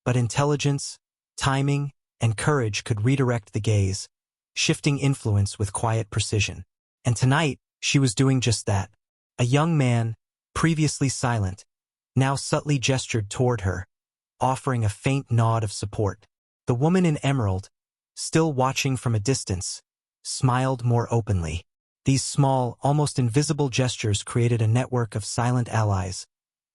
but intelligence, timing, and courage could redirect the gaze, shifting influence with quiet precision. And tonight, she was doing just that. A young man, previously silent, now subtly gestured toward her, offering a faint nod of support. The woman in emerald, still watching from a distance, smiled more openly. These small, almost invisible gestures created a network of silent allies,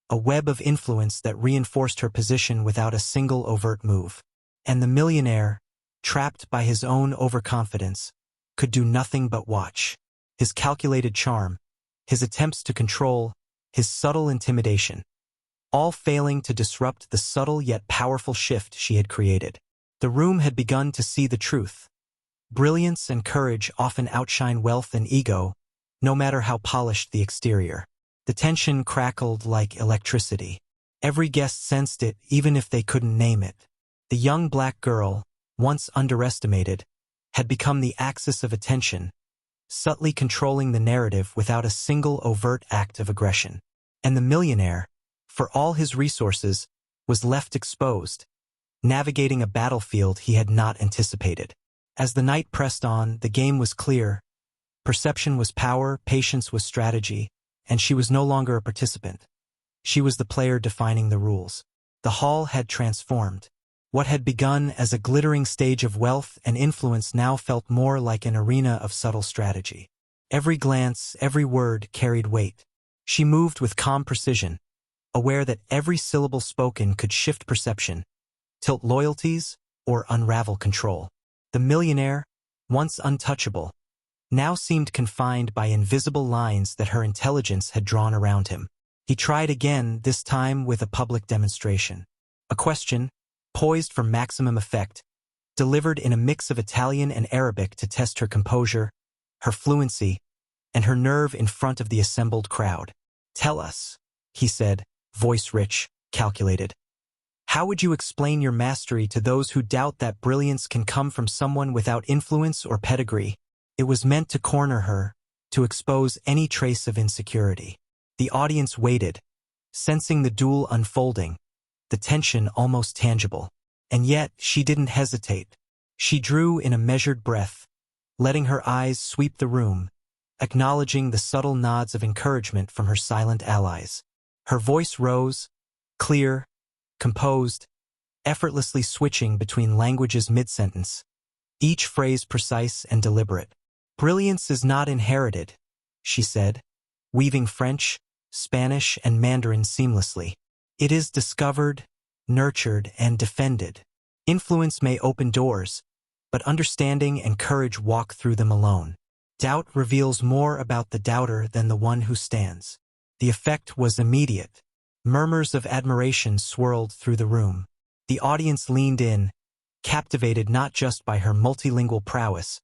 a web of influence that reinforced her position without a single overt move. And the millionaire, trapped by his own overconfidence, could do nothing but watch. His calculated charm, his attempts to control, his subtle intimidation, all failing to disrupt the subtle yet powerful shift she had created. The room had begun to see the truth. Brilliance and courage often outshine wealth and ego, no matter how polished the exterior. The tension crackled like electricity. Every guest sensed it, even if they couldn't name it. The young black girl, once underestimated, had become the axis of attention, subtly controlling the narrative without a single overt act of aggression. And the millionaire, for all his resources, was left exposed, navigating a battlefield he had not anticipated. As the night pressed on, the game was clear. Perception was power, patience was strategy, and she was no longer a participant. She was the player defining the rules. The hall had transformed. What had begun as a glittering stage of wealth and influence now felt more like an arena of subtle strategy. Every glance, every word carried weight. She moved with calm precision, aware that every syllable spoken could shift perception, tilt loyalties, or unravel control. The millionaire, once untouchable, now seemed confined by invisible lines that her intelligence had drawn around him. He tried again, this time with a public demonstration. A question, poised for maximum effect, delivered in a mix of Italian and Arabic to test her composure, her fluency, and her nerve in front of the assembled crowd. "Tell us," he said, voice rich, calculated. "How would you explain your mastery to those who doubt that brilliance can come from someone without influence or pedigree?" It was meant to corner her, to expose any trace of insecurity. The audience waited, sensing the duel unfolding, the tension almost tangible. And yet, she didn't hesitate. She drew in a measured breath, letting her eyes sweep the room, acknowledging the subtle nods of encouragement from her silent allies. Her voice rose, clear, composed, effortlessly switching between languages mid-sentence, each phrase precise and deliberate. "Brilliance is not inherited," she said, weaving French, Spanish, and Mandarin seamlessly. "It is discovered, nurtured, and defended. Influence may open doors, but understanding and courage walk through them alone. Doubt reveals more about the doubter than the one who stands." The effect was immediate. Murmurs of admiration swirled through the room. The audience leaned in, captivated not just by her multilingual prowess,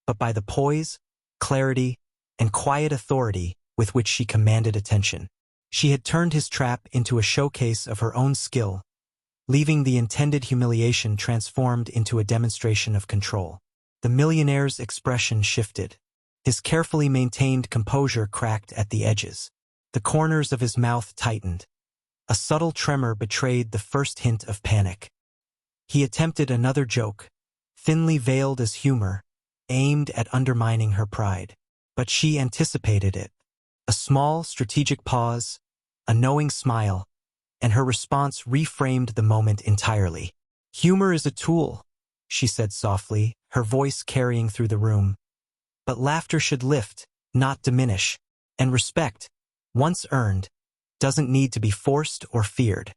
but by the poise, clarity, and quiet authority with which she commanded attention. She had turned his trap into a showcase of her own skill, leaving the intended humiliation transformed into a demonstration of control. The millionaire's expression shifted. His carefully maintained composure cracked at the edges. The corners of his mouth tightened. A subtle tremor betrayed the first hint of panic. He attempted another joke, thinly veiled as humor, aimed at undermining her pride. But she anticipated it. A small, strategic pause, a knowing smile, and her response reframed the moment entirely. "Humor is a tool," she said softly, her voice carrying through the room. "But laughter should lift, not diminish. And respect, once earned, doesn't need to be forced or feared."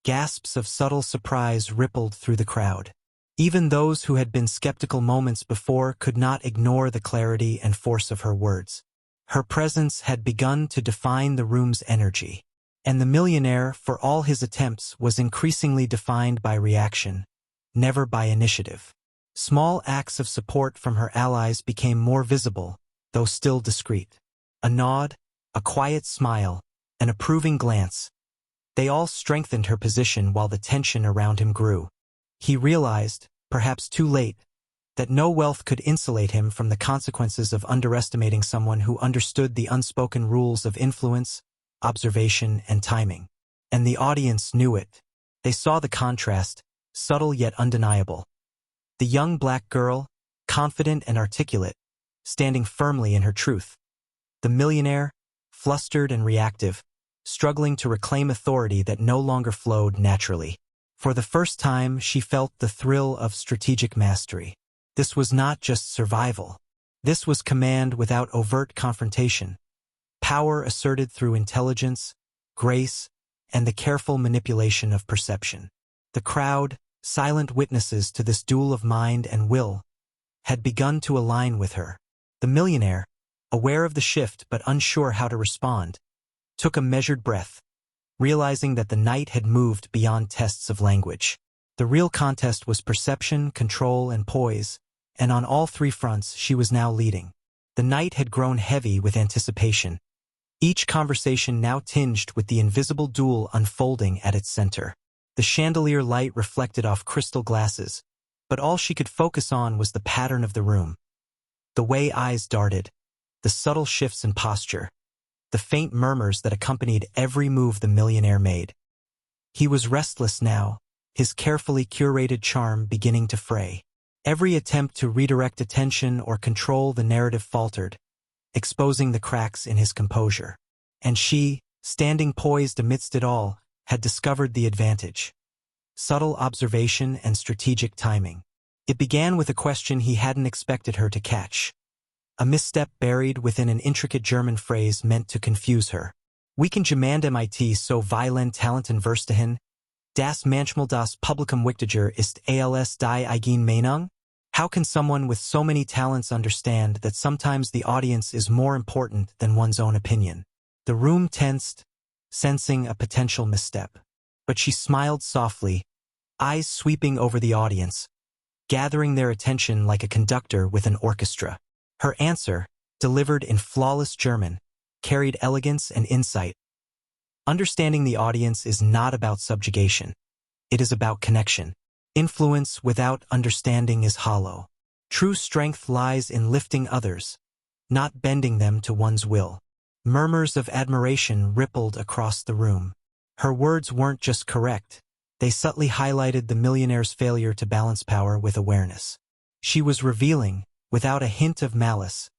Gasps of subtle surprise rippled through the crowd. Even those who had been skeptical moments before could not ignore the clarity and force of her words. Her presence had begun to define the room's energy. And the millionaire, for all his attempts, was increasingly defined by reaction, never by initiative. Small acts of support from her allies became more visible, though still discreet. A nod, a quiet smile, an approving glance. They all strengthened her position while the tension around him grew. He realized, perhaps too late, that no wealth could insulate him from the consequences of underestimating someone who understood the unspoken rules of influence, observation, and timing. And the audience knew it. They saw the contrast, subtle yet undeniable. The young black girl, confident and articulate, standing firmly in her truth. The millionaire, flustered and reactive, struggling to reclaim authority that no longer flowed naturally. For the first time, she felt the thrill of strategic mastery. This was not just survival. This was command without overt confrontation. Power asserted through intelligence, grace, and the careful manipulation of perception. The crowd, silent witnesses to this duel of mind and will, had begun to align with her. The millionaire, aware of the shift but unsure how to respond, took a measured breath, realizing that the night had moved beyond tests of language. The real contest was perception, control, and poise, and on all three fronts she was now leading. The night had grown heavy with anticipation, each conversation now tinged with the invisible duel unfolding at its center. The chandelier light reflected off crystal glasses, but all she could focus on was the pattern of the room. The way eyes darted, the subtle shifts in posture, the faint murmurs that accompanied every move the millionaire made. He was restless now, his carefully curated charm beginning to fray. Every attempt to redirect attention or control the narrative faltered, exposing the cracks in his composure. And she, standing poised amidst it all, had discovered the advantage. Subtle observation and strategic timing. It began with a question he hadn't expected her to catch. A misstep buried within an intricate German phrase meant to confuse her. "Wie kann jemand mit so vielen Talenten verstehen? Das manchmal das Publikum wichtiger ist als die eigene Meinung?" How can someone with so many talents understand that sometimes the audience is more important than one's own opinion? The room tensed, sensing a potential misstep. But she smiled softly, eyes sweeping over the audience, gathering their attention like a conductor with an orchestra. Her answer, delivered in flawless German, carried elegance and insight. Understanding the audience is not about subjugation. It is about connection. Influence without understanding is hollow. True strength lies in lifting others, not bending them to one's will. Murmurs of admiration rippled across the room. Her words weren't just correct. They subtly highlighted the millionaire's failure to balance power with awareness. She was revealing, without a hint of malice,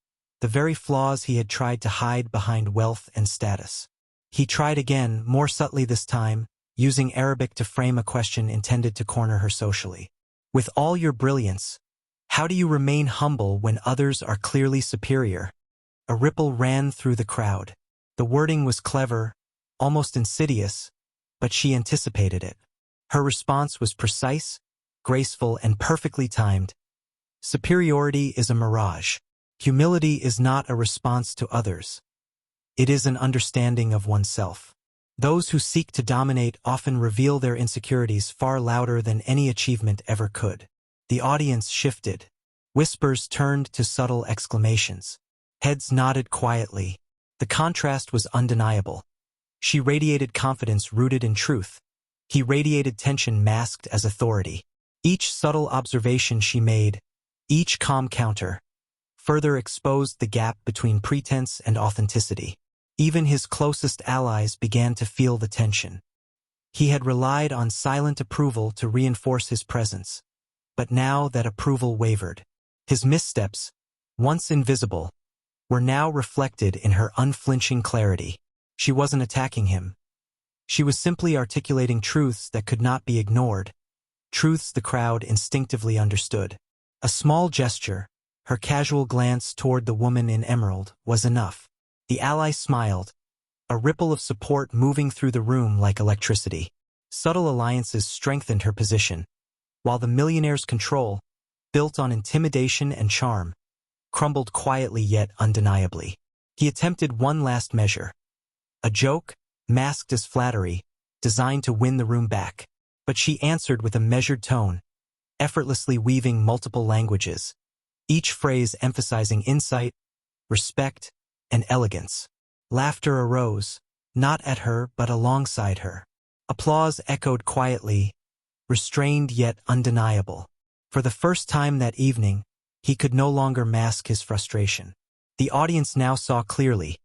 the very flaws he had tried to hide behind wealth and status. He tried again, more subtly this time, using Arabic to frame a question intended to corner her socially. "With all your brilliance, how do you remain humble when others are clearly superior?" A ripple ran through the crowd. The wording was clever, almost insidious, but she anticipated it. Her response was precise, graceful, and perfectly timed. "Superiority is a mirage. Humility is not a response to others. It is an understanding of oneself." Those who seek to dominate often reveal their insecurities far louder than any achievement ever could. The audience shifted. Whispers turned to subtle exclamations. Heads nodded quietly. The contrast was undeniable. She radiated confidence rooted in truth. He radiated tension masked as authority. Each subtle observation she made, each calm counter, further exposed the gap between pretense and authenticity. Even his closest allies began to feel the tension. He had relied on silent approval to reinforce his presence, but now that approval wavered. His missteps, once invisible, were now reflected in her unflinching clarity. She wasn't attacking him. She was simply articulating truths that could not be ignored, truths the crowd instinctively understood. A small gesture, her casual glance toward the woman in emerald, was enough. The ally smiled, a ripple of support moving through the room like electricity. Subtle alliances strengthened her position, while the millionaire's control, built on intimidation and charm, crumbled quietly yet undeniably. He attempted one last measure. A joke, masked as flattery, designed to win the room back. But she answered with a measured tone, effortlessly weaving multiple languages, each phrase emphasizing insight, respect, and elegance. Laughter arose, not at her but alongside her. Applause echoed quietly, restrained yet undeniable. For the first time that evening, he could no longer mask his frustration. The audience now saw clearly.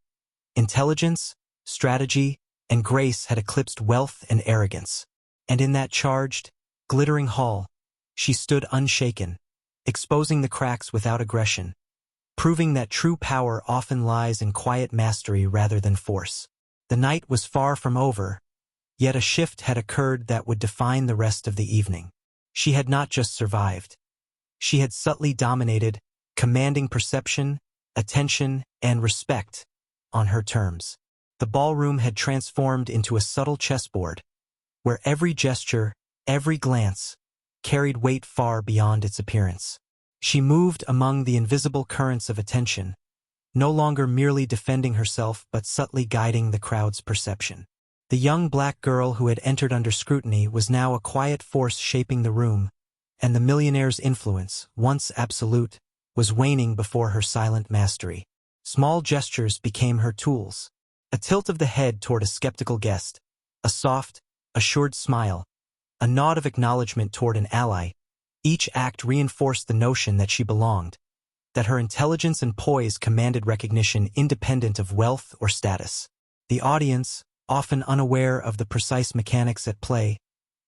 Intelligence, strategy, and grace had eclipsed wealth and arrogance. And in that charged, glittering hall, she stood unshaken, exposing the cracks without aggression, proving that true power often lies in quiet mastery rather than force. The night was far from over, yet a shift had occurred that would define the rest of the evening. She had not just survived. She had subtly dominated, commanding perception, attention, and respect on her terms. The ballroom had transformed into a subtle chessboard, where every gesture, every glance, carried weight far beyond its appearance. She moved among the invisible currents of attention, no longer merely defending herself but subtly guiding the crowd's perception. The young black girl who had entered under scrutiny was now a quiet force shaping the room, and the millionaire's influence, once absolute, was waning before her silent mastery. Small gestures became her tools. A tilt of the head toward a skeptical guest, a soft, assured smile, a nod of acknowledgement toward an ally. Each act reinforced the notion that she belonged, that her intelligence and poise commanded recognition independent of wealth or status. The audience, often unaware of the precise mechanics at play,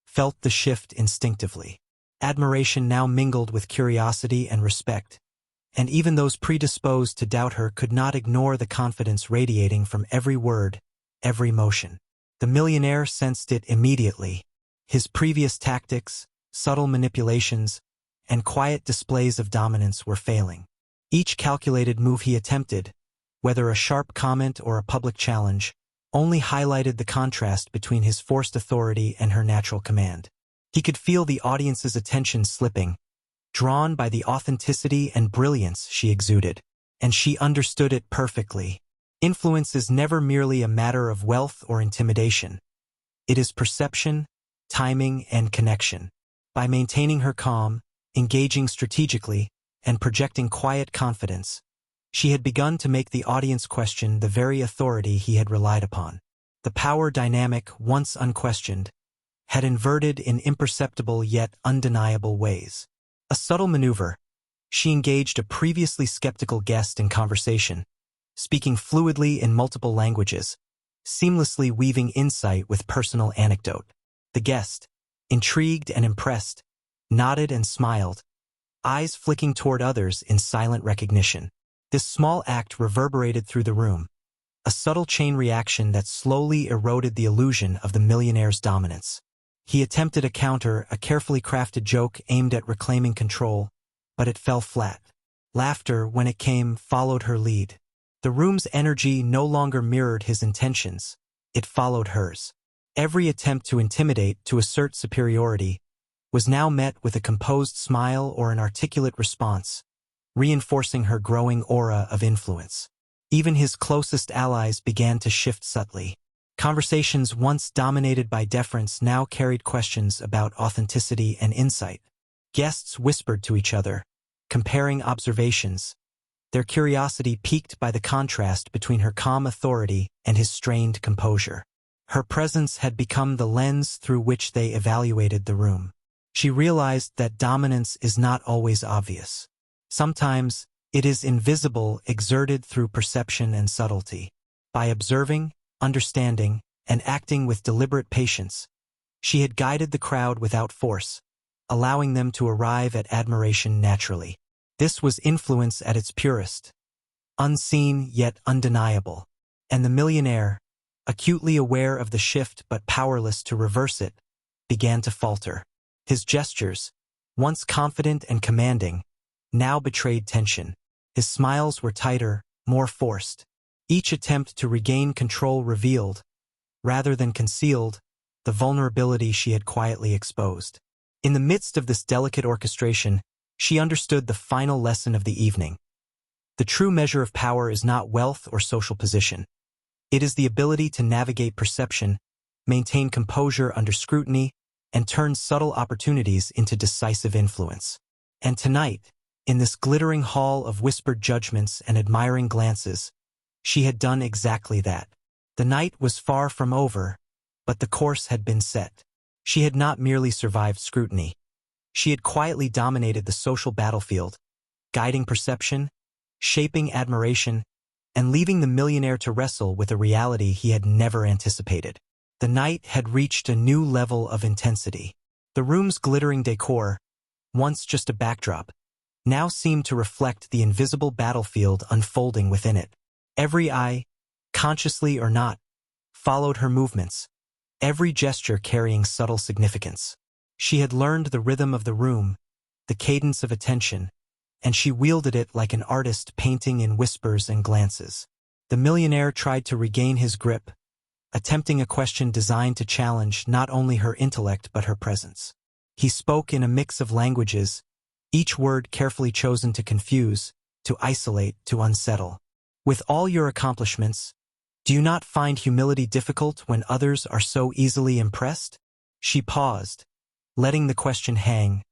felt the shift instinctively. Admiration now mingled with curiosity and respect, and even those predisposed to doubt her could not ignore the confidence radiating from every word, every motion. The millionaire sensed it immediately. His previous tactics, subtle manipulations, and quiet displays of dominance were failing. Each calculated move he attempted, whether a sharp comment or a public challenge, only highlighted the contrast between his forced authority and her natural command. He could feel the audience's attention slipping, drawn by the authenticity and brilliance she exuded, and she understood it perfectly. Influence is never merely a matter of wealth or intimidation. It is perception, timing, and connection. By maintaining her calm, engaging strategically, and projecting quiet confidence, she had begun to make the audience question the very authority he had relied upon. The power dynamic, once unquestioned, had inverted in imperceptible yet undeniable ways. A subtle maneuver, she engaged a previously skeptical guest in conversation, speaking fluidly in multiple languages, seamlessly weaving insight with personal anecdote. The guest, intrigued and impressed, nodded and smiled, eyes flicking toward others in silent recognition. This small act reverberated through the room, a subtle chain reaction that slowly eroded the illusion of the millionaire's dominance. He attempted a counter, a carefully crafted joke aimed at reclaiming control, but it fell flat. Laughter, when it came, followed her lead. The room's energy no longer mirrored his intentions, it followed hers. Every attempt to intimidate, to assert superiority, was now met with a composed smile or an articulate response, reinforcing her growing aura of influence. Even his closest allies began to shift subtly. Conversations once dominated by deference now carried questions about authenticity and insight. Guests whispered to each other, comparing observations, their curiosity piqued by the contrast between her calm authority and his strained composure. Her presence had become the lens through which they evaluated the room. She realized that dominance is not always obvious. Sometimes, it is invisible, exerted through perception and subtlety. By observing, understanding, and acting with deliberate patience, she had guided the crowd without force, allowing them to arrive at admiration naturally. This was influence at its purest, unseen yet undeniable. And the millionaire, acutely aware of the shift but powerless to reverse it, began to falter. His gestures, once confident and commanding, now betrayed tension. His smiles were tighter, more forced. Each attempt to regain control revealed, rather than concealed, the vulnerability she had quietly exposed. In the midst of this delicate orchestration, she understood the final lesson of the evening. The true measure of power is not wealth or social position. It is the ability to navigate perception, maintain composure under scrutiny, and turn subtle opportunities into decisive influence. And tonight, in this glittering hall of whispered judgments and admiring glances, she had done exactly that. The night was far from over, but the course had been set. She had not merely survived scrutiny. She had quietly dominated the social battlefield, guiding perception, shaping admiration, and leaving the millionaire to wrestle with a reality he had never anticipated. The night had reached a new level of intensity. The room's glittering decor, once just a backdrop, now seemed to reflect the invisible battlefield unfolding within it. Every eye, consciously or not, followed her movements, every gesture carrying subtle significance. She had learned the rhythm of the room, the cadence of attention, and she wielded it like an artist painting in whispers and glances. The millionaire tried to regain his grip, attempting a question designed to challenge not only her intellect but her presence. He spoke in a mix of languages, each word carefully chosen to confuse, to isolate, to unsettle. With all your accomplishments, do you not find humility difficult when others are so easily impressed? She paused, letting the question hang,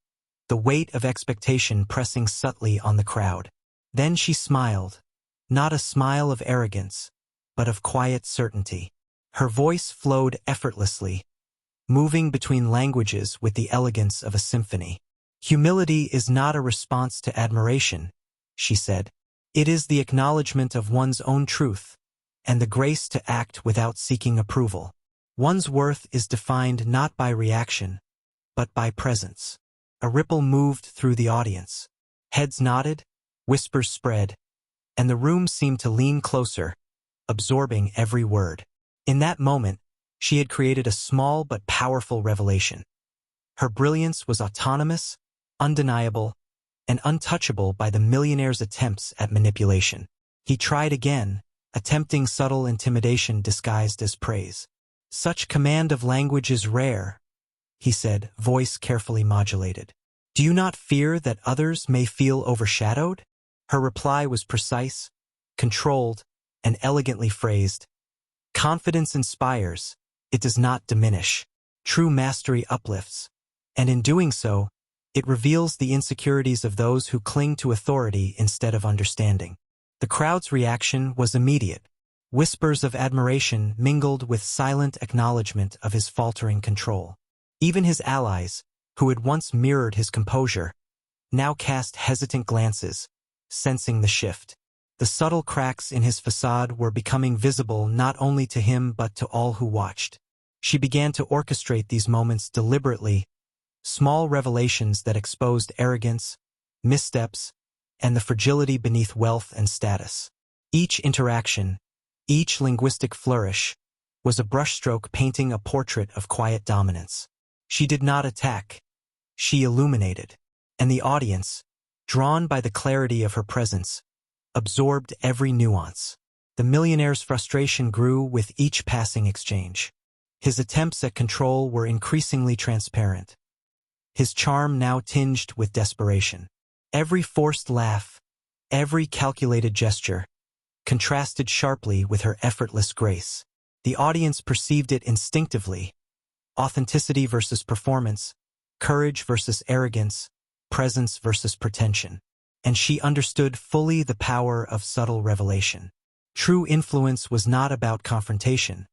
the weight of expectation pressing subtly on the crowd. Then she smiled, not a smile of arrogance, but of quiet certainty. Her voice flowed effortlessly, moving between languages with the elegance of a symphony. Humility is not a response to admiration, she said. It is the acknowledgement of one's own truth, and the grace to act without seeking approval. One's worth is defined not by reaction, but by presence. A ripple moved through the audience. Heads nodded, whispers spread, and the room seemed to lean closer, absorbing every word. In that moment, she had created a small but powerful revelation. Her brilliance was autonomous, undeniable, and untouchable by the millionaire's attempts at manipulation. He tried again, attempting subtle intimidation disguised as praise. "Such command of language is rare," he said, voice carefully modulated. "Do you not fear that others may feel overshadowed?" Her reply was precise, controlled, and elegantly phrased. "Confidence inspires, it does not diminish. True mastery uplifts, and in doing so, it reveals the insecurities of those who cling to authority instead of understanding." The crowd's reaction was immediate. Whispers of admiration mingled with silent acknowledgement of his faltering control. Even his allies, who had once mirrored his composure, now cast hesitant glances, sensing the shift. The subtle cracks in his facade were becoming visible not only to him but to all who watched. She began to orchestrate these moments deliberately, small revelations that exposed arrogance, missteps, and the fragility beneath wealth and status. Each interaction, each linguistic flourish, was a brushstroke painting a portrait of quiet dominance. She did not attack, she illuminated, and the audience, drawn by the clarity of her presence, absorbed every nuance. The millionaire's frustration grew with each passing exchange. His attempts at control were increasingly transparent, his charm now tinged with desperation. Every forced laugh, every calculated gesture, contrasted sharply with her effortless grace. The audience perceived it instinctively. Authenticity versus performance, courage versus arrogance, presence versus pretension. And she understood fully the power of subtle revelation. True influence was not about confrontation.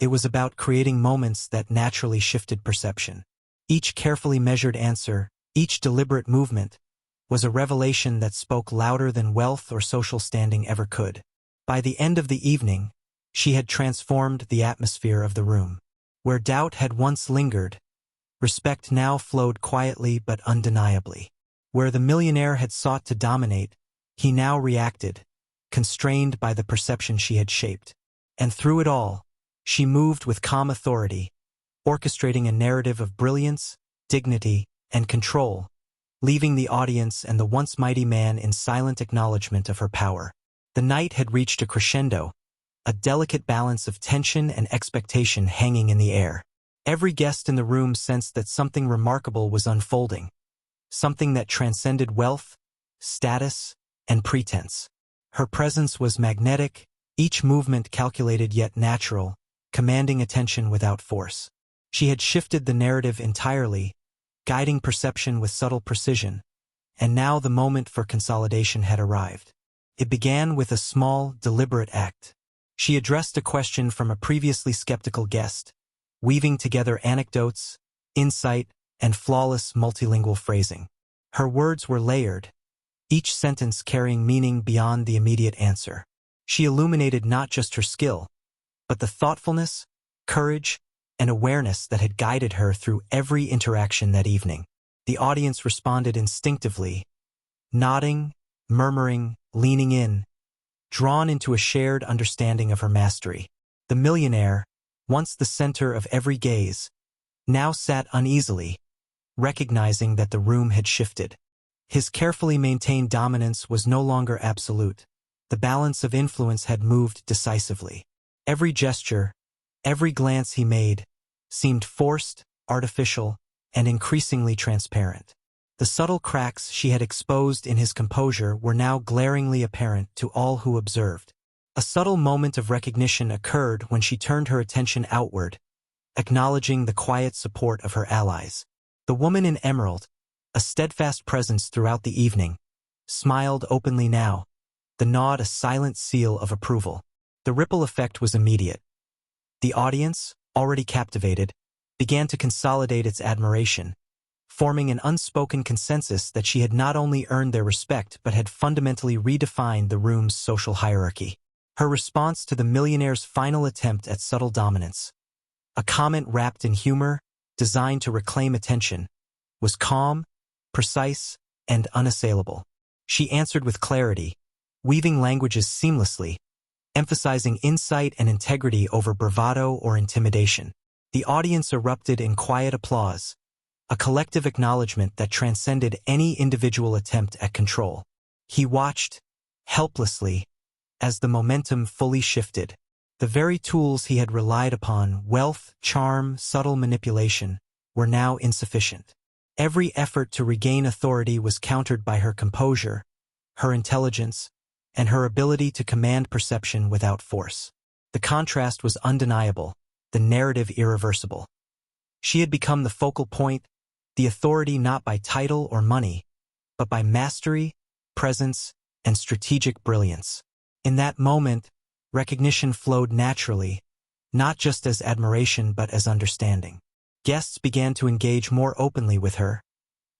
It was about creating moments that naturally shifted perception. Each carefully measured answer, each deliberate movement, was a revelation that spoke louder than wealth or social standing ever could. By the end of the evening, She had transformed the atmosphere of the room. Where doubt had once lingered, respect now flowed quietly but undeniably. Where the millionaire had sought to dominate, he now reacted, constrained by the perception she had shaped. And through it all, she moved with calm authority, orchestrating a narrative of brilliance, dignity, and control, leaving the audience and the once mighty man in silent acknowledgement of her power. The night had reached a crescendo, a delicate balance of tension and expectation hanging in the air. Every guest in the room sensed that something remarkable was unfolding, something that transcended wealth, status, and pretense. Her presence was magnetic, each movement calculated yet natural, commanding attention without force. She had shifted the narrative entirely, guiding perception with subtle precision, and now the moment for consolidation had arrived. It began with a small, deliberate act. She addressed a question from a previously skeptical guest, weaving together anecdotes, insight, and flawless multilingual phrasing. Her words were layered, each sentence carrying meaning beyond the immediate answer. She illuminated not just her skill, but the thoughtfulness, courage, and awareness that had guided her through every interaction that evening. The audience responded instinctively, nodding, murmuring, leaning in, drawn into a shared understanding of her mastery. The millionaire, once the center of every gaze, now sat uneasily, recognizing that the room had shifted. His carefully maintained dominance was no longer absolute. The balance of influence had moved decisively. Every gesture, every glance he made, seemed forced, artificial, and increasingly transparent. The subtle cracks she had exposed in his composure were now glaringly apparent to all who observed. A subtle moment of recognition occurred when she turned her attention outward, acknowledging the quiet support of her allies. The woman in emerald, a steadfast presence throughout the evening, smiled openly now, the nod a silent seal of approval. The ripple effect was immediate. The audience, already captivated, began to consolidate its admiration, forming an unspoken consensus that she had not only earned their respect but had fundamentally redefined the room's social hierarchy. Her response to the millionaire's final attempt at subtle dominance, a comment wrapped in humor, designed to reclaim attention, was calm, precise, and unassailable. She answered with clarity, weaving languages seamlessly, emphasizing insight and integrity over bravado or intimidation. The audience erupted in quiet applause, a collective acknowledgement that transcended any individual attempt at control. He watched, helplessly, as the momentum fully shifted. The very tools he had relied upon, wealth, charm, subtle manipulation, were now insufficient. Every effort to regain authority was countered by her composure, her intelligence, and her ability to command perception without force. The contrast was undeniable, the narrative irreversible. She had become the focal point, the authority not by title or money, but by mastery, presence, and strategic brilliance. In that moment, recognition flowed naturally, not just as admiration but as understanding. Guests began to engage more openly with her,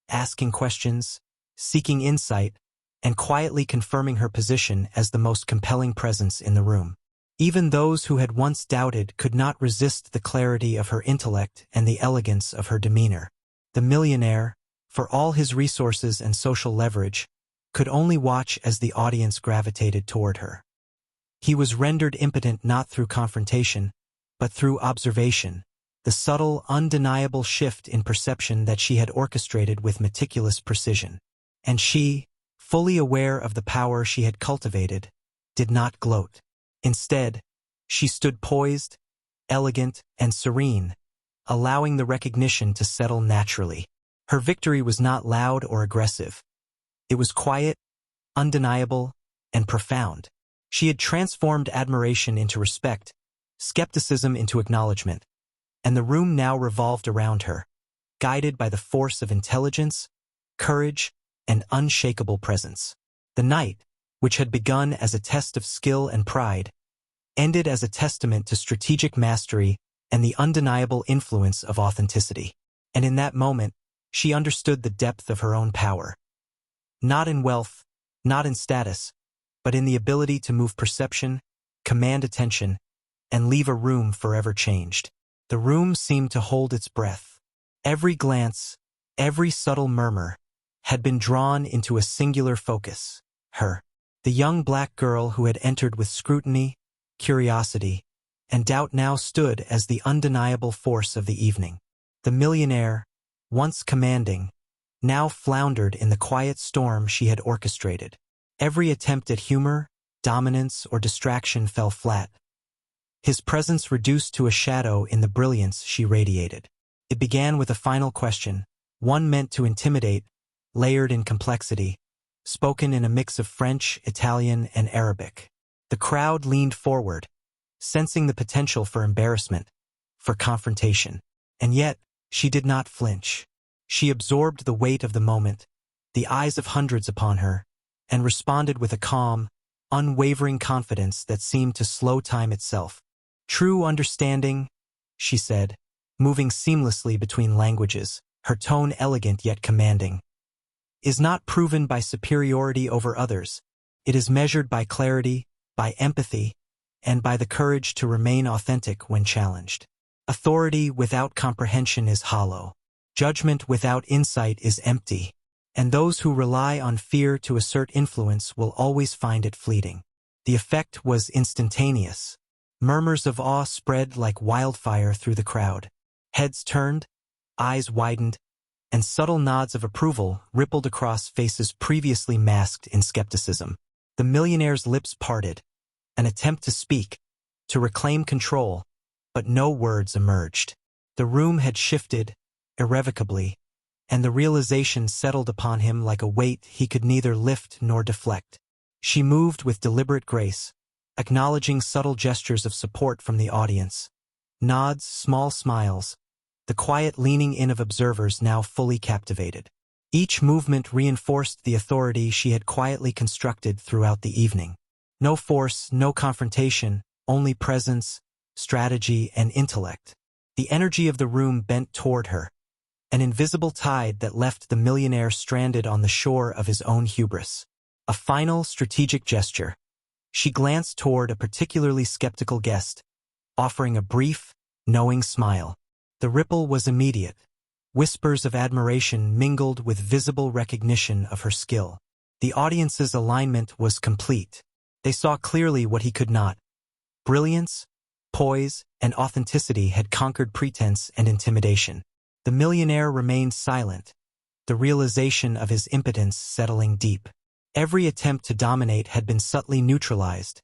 asking questions, seeking insight, and quietly confirming her position as the most compelling presence in the room. Even those who had once doubted could not resist the clarity of her intellect and the elegance of her demeanor. The millionaire, for all his resources and social leverage, could only watch as the audience gravitated toward her. He was rendered impotent not through confrontation, but through observation, the subtle, undeniable shift in perception that she had orchestrated with meticulous precision. And she, fully aware of the power she had cultivated, did not gloat. Instead, she stood poised, elegant, and serene, allowing the recognition to settle naturally. Her victory was not loud or aggressive. It was quiet, undeniable, and profound. She had transformed admiration into respect, skepticism into acknowledgement, and the room now revolved around her, guided by the force of intelligence, courage, and unshakable presence. The night, which had begun as a test of skill and pride, ended as a testament to strategic mastery and the undeniable influence of authenticity. And in that moment, she understood the depth of her own power. Not in wealth, not in status, but in the ability to move perception, command attention, and leave a room forever changed. The room seemed to hold its breath. Every glance, every subtle murmur, had been drawn into a singular focus, her. The young black girl who had entered with scrutiny, curiosity, and doubt now stood as the undeniable force of the evening. The millionaire, once commanding, now floundered in the quiet storm she had orchestrated. Every attempt at humor, dominance, or distraction fell flat. His presence reduced to a shadow in the brilliance she radiated. It began with a final question, one meant to intimidate, layered in complexity, spoken in a mix of French, Italian, and Arabic. The crowd leaned forward, sensing the potential for embarrassment, for confrontation. And yet, she did not flinch. She absorbed the weight of the moment, the eyes of hundreds upon her, and responded with a calm, unwavering confidence that seemed to slow time itself. "True understanding," she said, moving seamlessly between languages, her tone elegant yet commanding, "is not proven by superiority over others. It is measured by clarity, by empathy, and by the courage to remain authentic when challenged. Authority without comprehension is hollow. Judgment without insight is empty. And those who rely on fear to assert influence will always find it fleeting." The effect was instantaneous. Murmurs of awe spread like wildfire through the crowd. Heads turned, eyes widened, and subtle nods of approval rippled across faces previously masked in skepticism. The millionaire's lips parted, an attempt to speak, to reclaim control, but no words emerged. The room had shifted, irrevocably, and the realization settled upon him like a weight he could neither lift nor deflect. She moved with deliberate grace, acknowledging subtle gestures of support from the audience. Nods, small smiles, the quiet leaning in of observers now fully captivated. Each movement reinforced the authority she had quietly constructed throughout the evening. No force, no confrontation, only presence, strategy, and intellect. The energy of the room bent toward her, an invisible tide that left the millionaire stranded on the shore of his own hubris. A final strategic gesture. She glanced toward a particularly skeptical guest, offering a brief, knowing smile. The ripple was immediate. Whispers of admiration mingled with visible recognition of her skill. The audience's alignment was complete. They saw clearly what he could not. Brilliance, poise, and authenticity had conquered pretense and intimidation. The millionaire remained silent, the realization of his impotence settling deep. Every attempt to dominate had been subtly neutralized,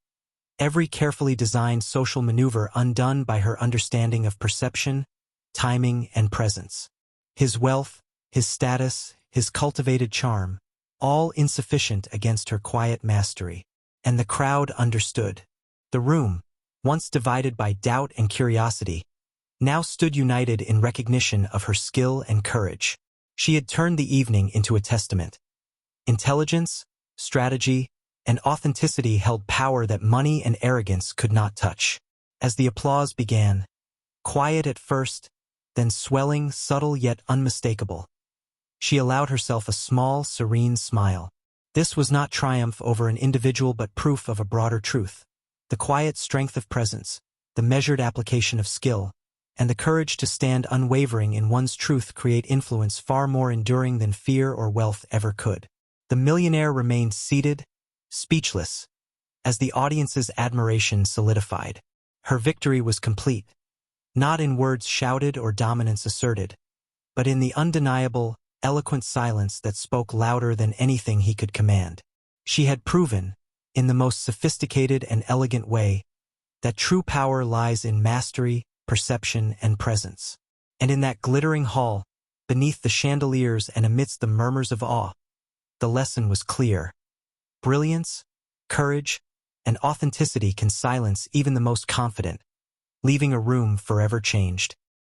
every carefully designed social maneuver undone by her understanding of perception, timing, and presence. His wealth, his status, his cultivated charm, all insufficient against her quiet mastery. And the crowd understood. The room, once divided by doubt and curiosity, now stood united in recognition of her skill and courage. She had turned the evening into a testament. Intelligence, strategy, and authenticity held power that money and arrogance could not touch. As the applause began, quiet at first, then swelling, subtle yet unmistakable, she allowed herself a small, serene smile. This was not triumph over an individual but proof of a broader truth. The quiet strength of presence, the measured application of skill, and the courage to stand unwavering in one's truth create influence far more enduring than fear or wealth ever could. The millionaire remained seated, speechless, as the audience's admiration solidified. Her victory was complete, not in words shouted or dominance asserted, but in the undeniable, eloquent silence that spoke louder than anything he could command. She had proven, in the most sophisticated and elegant way, that true power lies in mastery, perception, and presence. And in that glittering hall, beneath the chandeliers and amidst the murmurs of awe, the lesson was clear. Brilliance, courage, and authenticity can silence even the most confident, leaving a room forever changed.